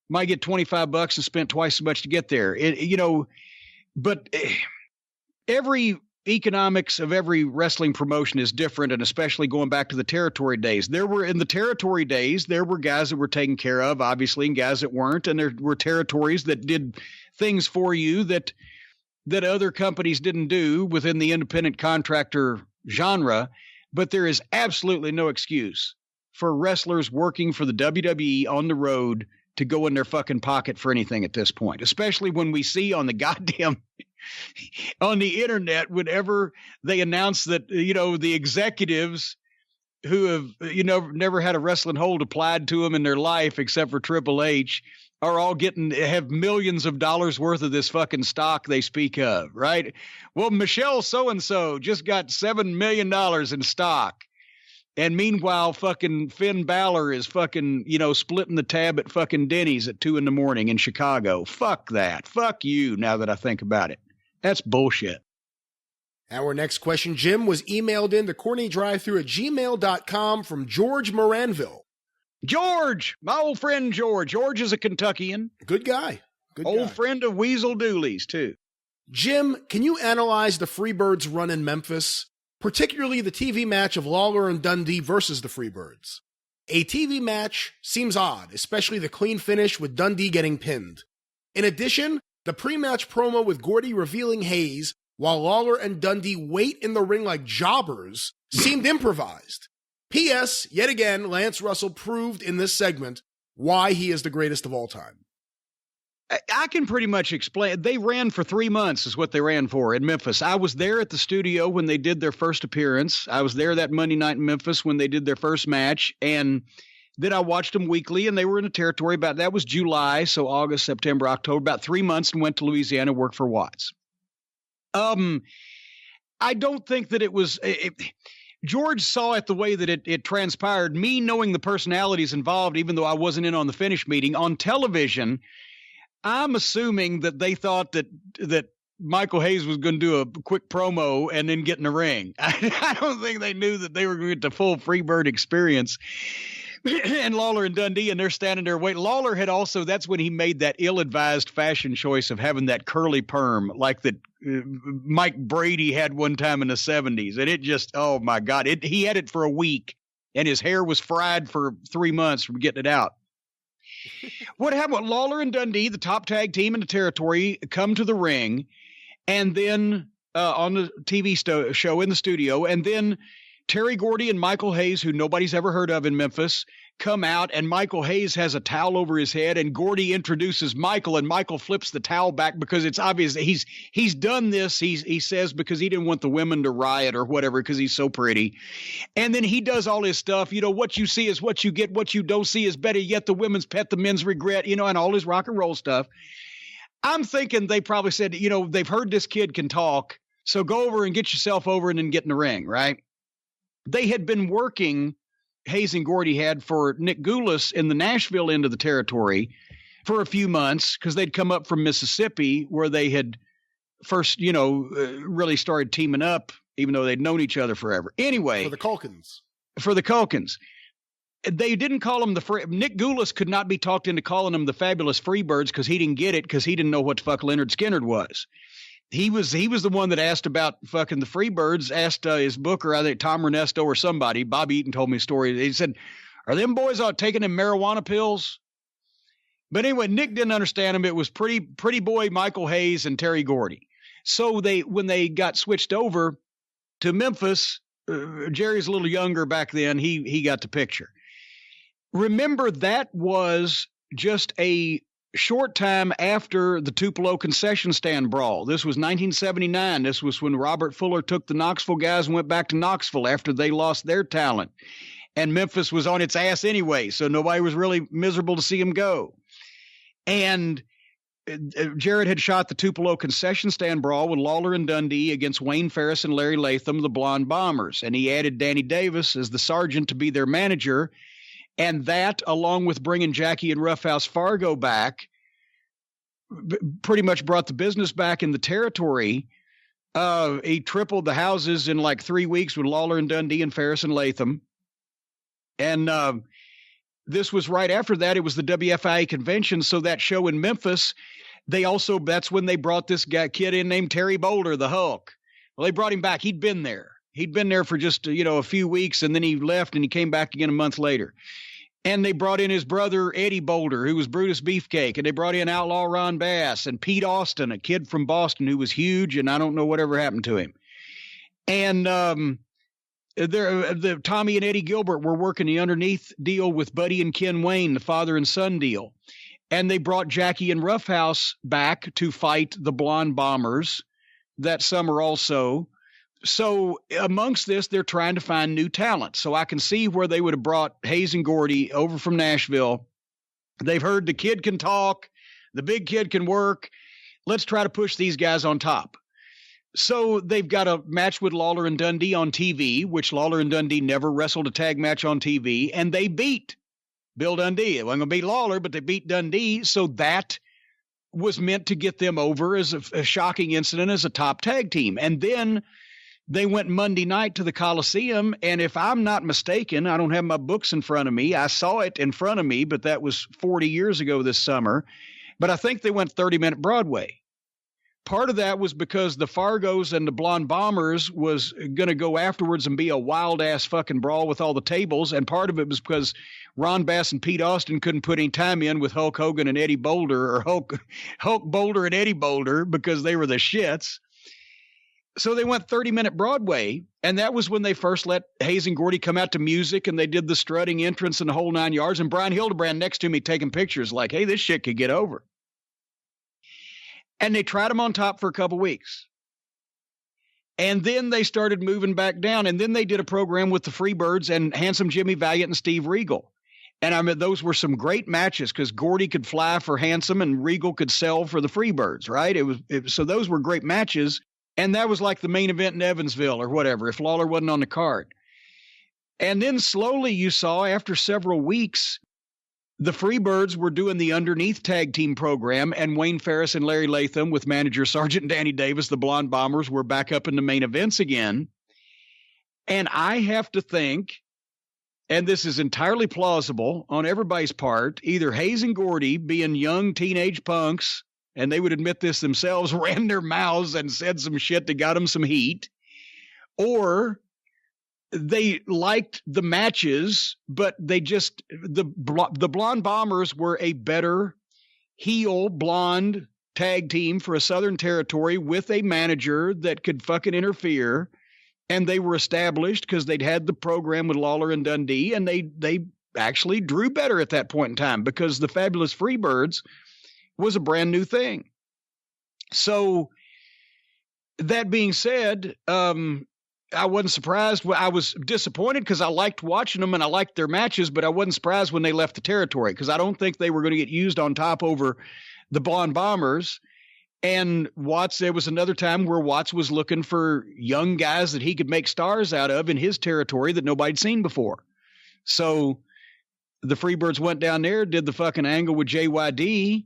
might get $25 and spent twice as much to get there. But every economics of every wrestling promotion is different, and especially going back to the territory days. In the territory days, there were guys that were taken care of, obviously, and guys that weren't. And there were territories that did things for you that other companies didn't do within the independent contractor genre. But there is absolutely no excuse for wrestlers working for the WWE on the road to go in their fucking pocket for anything at this point, especially when we see on the goddamn on the internet, whenever they announce that, the executives who have, never had a wrestling hold applied to them in their life except for Triple H are all have millions of dollars worth of this fucking stock they speak of, right? Well, Michelle so-and-so just got $7 million in stock. And meanwhile, fucking Finn Balor is fucking, splitting the tab at fucking Denny's at 2 a.m. in Chicago. Fuck that. Fuck you, now that I think about it. That's bullshit. Our next question, Jim, was emailed in to CornyDriveThru@gmail.com from George Moranville. George, my old friend George. George is a Kentuckian. Good guy. Old friend of Weasel Dooley's, too. Jim, can you analyze the Freebirds' run in Memphis, particularly the TV match of Lawler and Dundee versus the Freebirds? A TV match seems odd, especially the clean finish with Dundee getting pinned. In addition, the pre-match promo with Gordy revealing Hayes while Lawler and Dundee wait in the ring like jobbers seemed improvised. P.S. Yet again, Lance Russell proved in this segment why he is the greatest of all time. I can pretty much explain. They ran for 3 months is what they ran for in Memphis. I was there at the studio when they did their first appearance. I was there that Monday night in Memphis when they did their first match. And then I watched them weekly, and they were in a territory that was July. So August, September, October, about 3 months, and went to Louisiana, worked for Watts. I don't think that it was, George saw it the way that it transpired. Me knowing the personalities involved, even though I wasn't in on the finish meeting on television, I'm assuming that they thought that Michael Hayes was going to do a quick promo and then get in the ring. I don't think they knew that they were going to get the full Freebird experience. And Lawler and Dundee, and they're standing there waiting. Lawler had also, that's when he made that ill-advised fashion choice of having that curly perm like that Mike Brady had one time in the 70s. And it just, oh my God, he had it for a week and his hair was fried for 3 months from getting it out. What happened? Lawler and Dundee, the top tag team in the territory, come to the ring, and then on the TV show in the studio, and then Terry Gordy and Michael Hayes, who nobody's ever heard of in Memphis, come out, and Michael Hayes has a towel over his head, and Gordy introduces Michael, and Michael flips the towel back because it's obvious that he's done this, he says, because he didn't want the women to riot or whatever because he's so pretty. And then he does all his stuff, what you see is what you get, what you don't see is better yet, the women's pet, the men's regret, and all his rock and roll stuff. I'm thinking they probably said, they've heard this kid can talk, so go over and get yourself over and then get in the ring, right? They had been working, Hayes and Gordy had, for Nick Goulas in the Nashville end of the territory for a few months because they'd come up from Mississippi where they had first, really started teaming up, even though they'd known each other forever. Anyway. For the Culkins. They didn't call them Nick Goulas could not be talked into calling them the Fabulous Freebirds because he didn't get it because he didn't know what the fuck Leonard Skinner was. He was the one that asked about fucking the Freebirds, asked his booker, I think Tom Ernesto or somebody. Bob Eaton told me a story. He said, are them boys out taking them marijuana pills? But anyway, Nick didn't understand him. It was pretty boy Michael Hayes and Terry Gordy. So when they got switched over to Memphis, Jerry's a little younger back then. He got the picture. Remember, that was just a short time after the Tupelo concession stand brawl. This was 1979. This was when Robert Fuller took the Knoxville guys and went back to Knoxville after they lost their talent. And Memphis was on its ass anyway, so nobody was really miserable to see him go. And Jarrett had shot the Tupelo concession stand brawl with Lawler and Dundee against Wayne Ferris and Larry Latham, the Blonde Bombers. And he added Danny Davis as the sergeant to be their manager. And that, along with bringing Jackie and Roughhouse Fargo back, pretty much brought the business back in the territory. He tripled the houses in like 3 weeks with Lawler and Dundee and Ferris and Latham. And this was right after that. It was the WFIA convention. So that show in Memphis, that's when they brought this kid in named Terry Boulder, the Hulk. Well, they brought him back. He'd been there. He'd been there for just, a few weeks, and then he left and he came back again a month later. And they brought in his brother, Eddie Boulder, who was Brutus Beefcake. And they brought in Outlaw Ron Bass and Pete Austin, a kid from Boston who was huge, and I don't know whatever happened to him. And the Tommy and Eddie Gilbert were working the underneath deal with Buddy and Ken Wayne, the father and son deal. And they brought Jackie and Roughhouse back to fight the Blonde Bombers that summer also. So amongst this, they're trying to find new talent. So I can see where they would have brought Hayes and Gordy over from Nashville. They've heard the kid can talk, the big kid can work. Let's try to push these guys on top. So they've got a match with Lawler and Dundee on TV, which Lawler and Dundee never wrestled a tag match on TV, and they beat Bill Dundee. They weren't going to beat Lawler, but they beat Dundee. So that was meant to get them over as a shocking incident as a top tag team. And then they went Monday night to the Coliseum, and if I'm not mistaken, I don't have my books in front of me. I saw it in front of me, but that was 40 years ago this summer. But I think they went 30-minute Broadway. Part of that was because the Fargos and the Blonde Bombers was going to go afterwards and be a wild-ass fucking brawl with all the tables, and part of it was because Ron Bass and Pete Austin couldn't put any time in with Hulk Hogan and Eddie Boulder, or Hulk Boulder and Eddie Boulder, because they were the shits. So they went 30-minute Broadway, and that was when they first let Hayes and Gordy come out to music, and they did the strutting entrance and the whole 9 yards, and Brian Hildebrand next to me taking pictures like, hey, this shit could get over. And they tried him on top for a couple weeks. And then they started moving back down. And then they did a program with the Freebirds and Handsome Jimmy Valiant and Steve Regal. And I mean, those were some great matches because Gordy could fly for Handsome and Regal could sell for the Freebirds, right? So those were great matches. And that was like the main event in Evansville or whatever, if Lawler wasn't on the card. And then slowly you saw after several weeks, the Freebirds were doing the underneath tag team program, and Wayne Ferris and Larry Latham with manager Sergeant Danny Davis, the Blonde Bombers, were back up in the main events again. And I have to think, and this is entirely plausible on everybody's part, either Hayes and Gordy, being young teenage punks, and they would admit this themselves, ran their mouths and said some shit that got them some heat, or they liked the matches, but they just, the Blonde Bombers were a better heel blonde tag team for a Southern Territory with a manager that could fucking interfere. And they were established because they'd had the program with Lawler and Dundee, and they actually drew better at that point in time because the Fabulous Freebirds was a brand new thing. So that being said, I wasn't surprised. I was disappointed because I liked watching them and I liked their matches, but I wasn't surprised when they left the territory because I don't think they were going to get used on top over the Blonde Bombers. And Watts, there was another time where Watts was looking for young guys that he could make stars out of in his territory that nobody'd seen before. So the Freebirds went down there, did the fucking angle with JYD,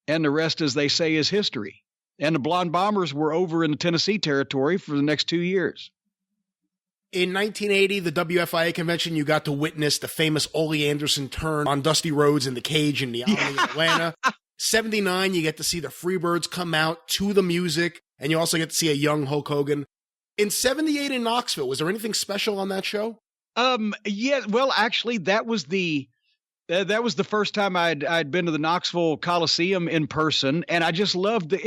and the rest, as they say, is history. And the Blonde Bombers were over in the Tennessee territory for the next 2 years. In 1980, the WFIA convention, you got to witness the famous Ole Anderson turn on Dusty Rhodes in the cage in the Omni in Atlanta. 79, you get to see the Freebirds come out to the music, and you also get to see a young Hulk Hogan. In 78 in Knoxville, was there anything special on that show? Yeah, well, actually, that was the first time I'd been to the Knoxville Coliseum in person, and I just loved it.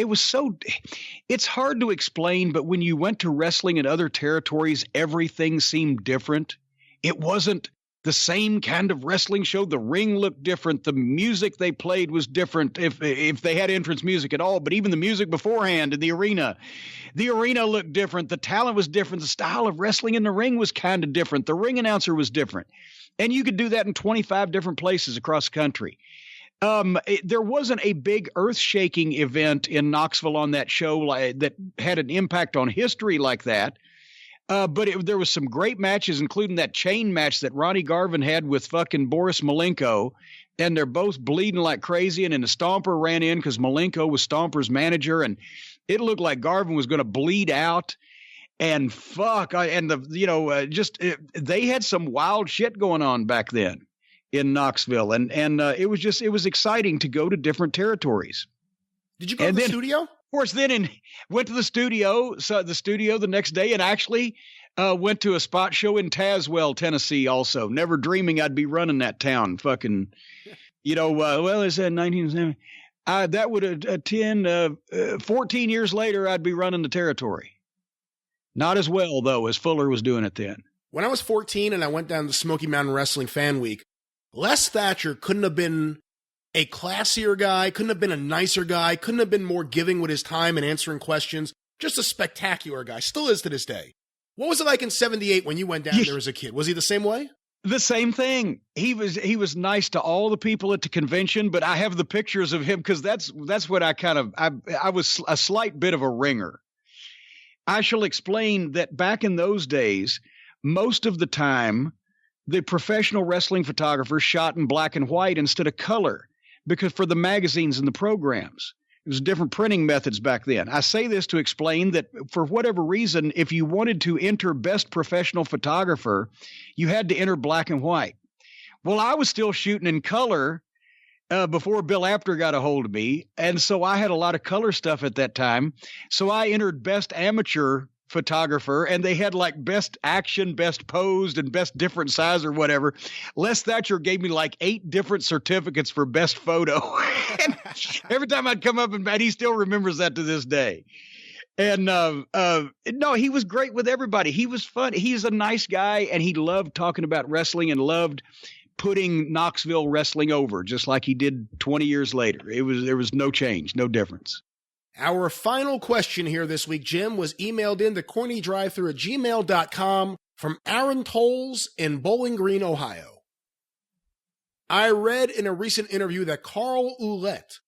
It's hard to explain, but when you went to wrestling in other territories, everything seemed different. It wasn't the same kind of wrestling show. The ring looked different. The music they played was different if they had entrance music at all, but even the music beforehand in the arena looked different. The talent was different. The style of wrestling in the ring was kind of different. The ring announcer was different. And you could do that in 25 different places across the country. There wasn't a big earth-shaking event in Knoxville on that show that had an impact on history like that. But there was some great matches, including that chain match that Ronnie Garvin had with fucking Boris Malenko. And they're both bleeding like crazy. And then the Stomper ran in because Malenko was Stomper's manager. And it looked like Garvin was going to bleed out. And they had some wild shit going on back then in Knoxville. And it was exciting to go to different territories. Did you go to the studio? Of course, went to the studio, the next day, and actually went to a spot show in Tazewell, Tennessee also, never dreaming I'd be running that town. Fucking, it said 1970. That would attend 14 years later, I'd be running the territory. Not as well, though, as Fuller was doing it then. When I was 14 and I went down to Smoky Mountain Wrestling Fan Week, Les Thatcher couldn't have been a classier guy, couldn't have been a nicer guy, couldn't have been more giving with his time and answering questions. Just a spectacular guy. Still is to this day. What was it like in 78 when you went down there as a kid? Was he the same way? The same thing. He was nice to all the people at the convention, but I have the pictures of him because that's what I was a slight bit of a ringer. I shall explain that back in those days, most of the time, the professional wrestling photographers shot in black and white instead of color because for the magazines and the programs. It was different printing methods back then. I say this to explain that for whatever reason, if you wanted to enter best professional photographer, you had to enter black and white. Well, I was still shooting in color before Bill Apter got a hold of me. And so I had a lot of color stuff at that time. So I entered best amateur photographer, and they had like best action, best posed, and best different size or whatever. Les Thatcher gave me like 8 different certificates for best photo. And every time I'd come up and he still remembers that to this day. And no, he was great with everybody. He was fun. He's a nice guy, and he loved talking about wrestling and loved putting Knoxville wrestling over, just like he did 20 years later. There was no change, no difference. Our final question here this week, Jim, was emailed in to CornyDriveThru@gmail.com from Aaron Tolles in Bowling Green, Ohio. I read in a recent interview that Carl Ouellet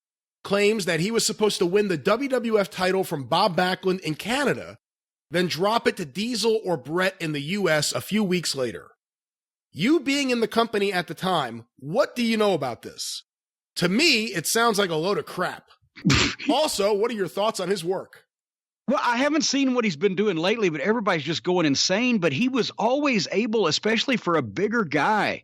claims that he was supposed to win the WWF title from Bob Backlund in Canada, then drop it to Diesel or Brett in the US a few weeks later. You being in the company at the time, what do you know about this? To me, it sounds like a load of crap. Also, what are your thoughts on his work? Well, I haven't seen what he's been doing lately, but everybody's just going insane. But he was always able, especially for a bigger guy,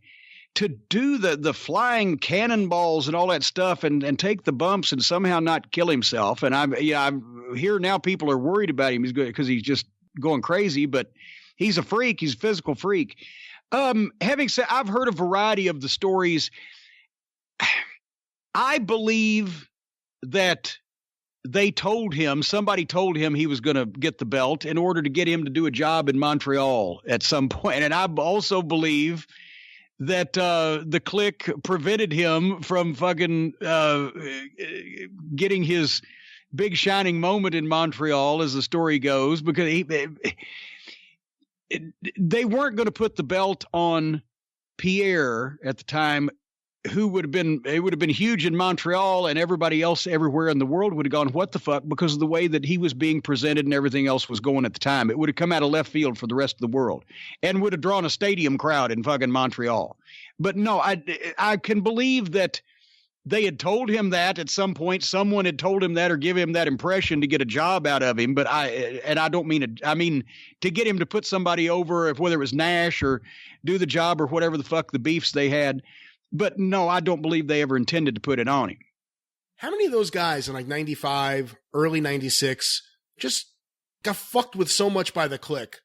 to do the flying cannonballs and all that stuff and take the bumps and somehow not kill himself. And I'm here now. People are worried about him because he's just going crazy. But he's a freak. He's a physical freak. Having said, I've heard a variety of the stories. I believe that somebody told him he was going to get the belt in order to get him to do a job in Montreal at some point. And I also believe that the Clique prevented him from fucking getting his big shining moment in Montreal, as the story goes, because they weren't going to put the belt on Pierre at the time, who would have been huge in Montreal, and everybody else everywhere in the world would have gone, what the fuck, because of the way that he was being presented and everything else was going at the time. It would have come out of left field for the rest of the world and would have drawn a stadium crowd in fucking Montreal. But no, I can believe that they had told him that at some point. Someone had told him that or give him that impression to get a job out of him. But I don't mean I mean to get him to put somebody over, whether it was Nash or do the job or whatever the fuck the beefs they had. But no, I don't believe they ever intended to put it on him. How many of those guys in like 95, early 96 just got fucked with so much by the Clique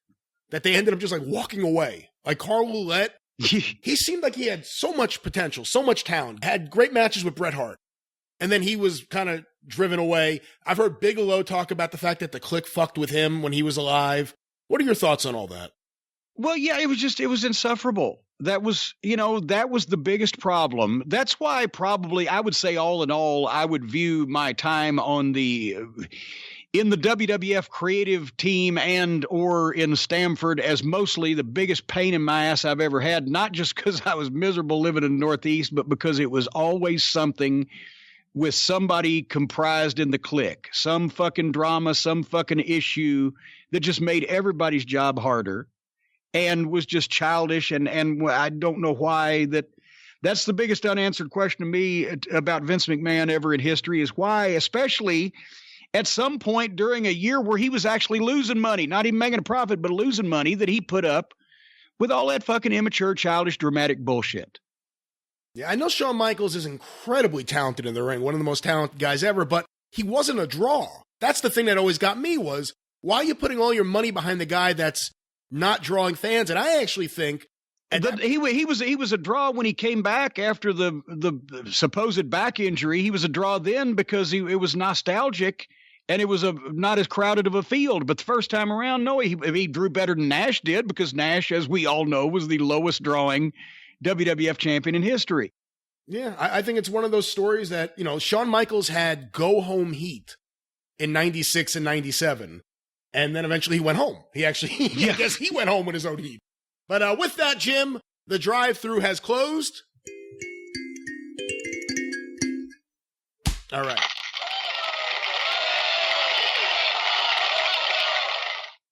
that they ended up just like walking away? Like Carl Ouellet, he seemed like he had so much potential, so much talent, had great matches with Bret Hart. And then he was kind of driven away. I've heard Bigelow talk about the fact that the Clique fucked with him when he was alive. What are your thoughts on all that? Well, yeah, it was insufferable. That was the biggest problem. That's why probably I would say all in all, I would view my time in the WWF creative team and or in Stamford as mostly the biggest pain in my ass I've ever had, not just because I was miserable living in the Northeast, but because it was always something with somebody comprised in the Clique, some fucking drama, some fucking issue that just made everybody's job harder. And was just childish, and I don't know why that's the biggest unanswered question to me about Vince McMahon ever in history, is why, especially at some point during a year where he was actually losing money, not even making a profit, but losing money, that he put up with all that fucking immature, childish, dramatic bullshit. Yeah, I know Shawn Michaels is incredibly talented in the ring, one of the most talented guys ever, but he wasn't a draw. That's the thing that always got me was, why are you putting all your money behind the guy that's not drawing fans? And I actually think he was a draw when he came back after the supposed back injury. He was a draw then because it was nostalgic and it was not as crowded of a field. But the first time around, no, he drew better than Nash did, because Nash, as we all know, was the lowest drawing WWF champion in history. Yeah, I think it's one of those stories that, Shawn Michaels had go home heat in 96 and 97. And then eventually he went home. I guess he went home with his own heat. But with that, Jim, the drive-thru has closed. All right.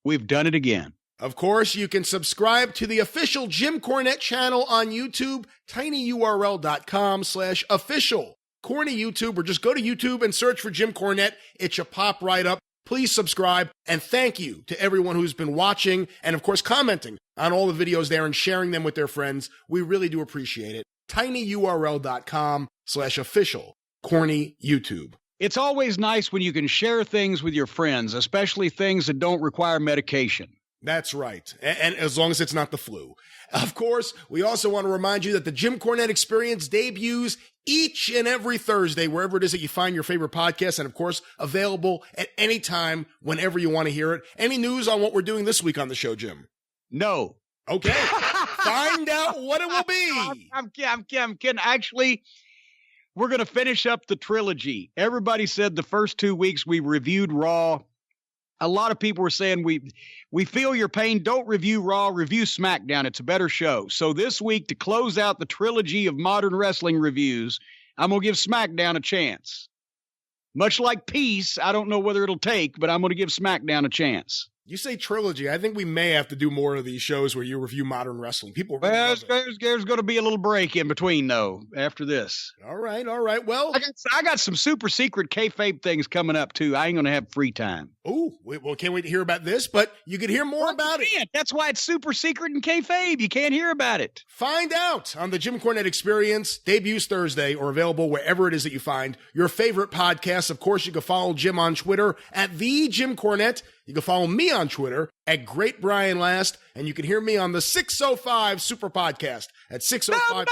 We've done it again. Of course, you can subscribe to the official Jim Cornette channel on YouTube, tinyurl.com/official Corny YouTube, or just go to YouTube and search for Jim Cornette. It should pop right up. Please subscribe, and thank you to everyone who's been watching and, of course, commenting on all the videos there and sharing them with their friends. We really do appreciate it. tinyurl.com/official Corny YouTube. It's always nice when you can share things with your friends, especially things that don't require medication. That's right. And as long as it's not the flu. Of course, we also want to remind you that the Jim Cornette Experience debuts each and every Thursday, wherever it is that you find your favorite podcast, and of course, available at any time, whenever you want to hear it. Any news on what we're doing this week on the show, Jim? No. Okay. Find out what it will be. I'm kidding. Actually, we're going to finish up the trilogy. Everybody said the first 2 weeks we reviewed Raw. A lot of people were saying we feel your pain. Don't review Raw, review SmackDown. It's a better show. So this week, to close out the trilogy of modern wrestling reviews, I'm going to give SmackDown a chance. Much like Peace, I don't know whether it'll take, but I'm going to give SmackDown a chance. You say trilogy. I think we may have to do more of these shows where you review modern wrestling. People really love it. There's going to be a little break in between, though, after this. All right. Well, I got some super secret kayfabe things coming up, too. I ain't going to have free time. Oh, well, can't wait to hear about this, but you could hear more about it. That's why it's super secret and kayfabe. You can't hear about it. Find out on the Jim Cornette Experience. Debuts Thursday, or available wherever it is that you find your favorite podcasts. Of course, you can follow Jim on Twitter at the Jim Cornette. You can follow me on Twitter at Great Brian Last, and you can hear me on the 605 Super Podcast at 605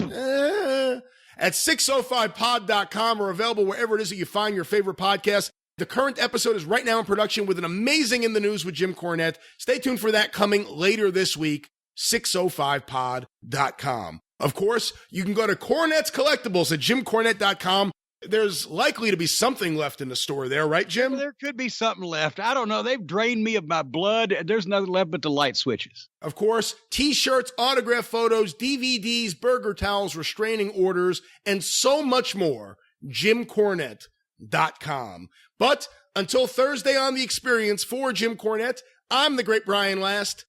mothership at 605pod.com, or available wherever it is that you find your favorite podcast. The current episode is right now in production with an amazing In the News with Jim Cornette. Stay tuned for that coming later this week, 605pod.com. Of course, you can go to Cornette's Collectibles at jimcornette.com. There's likely to be something left in the store there, right, Jim? Well, there could be something left. I don't know. They've drained me of my blood. There's nothing left but the light switches. Of course, T-shirts, autograph photos, DVDs, burger towels, restraining orders, and so much more. JimCornette.com. But until Thursday on The Experience, for Jim Cornette, I'm the Great Brian Last.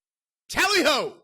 Tally-ho!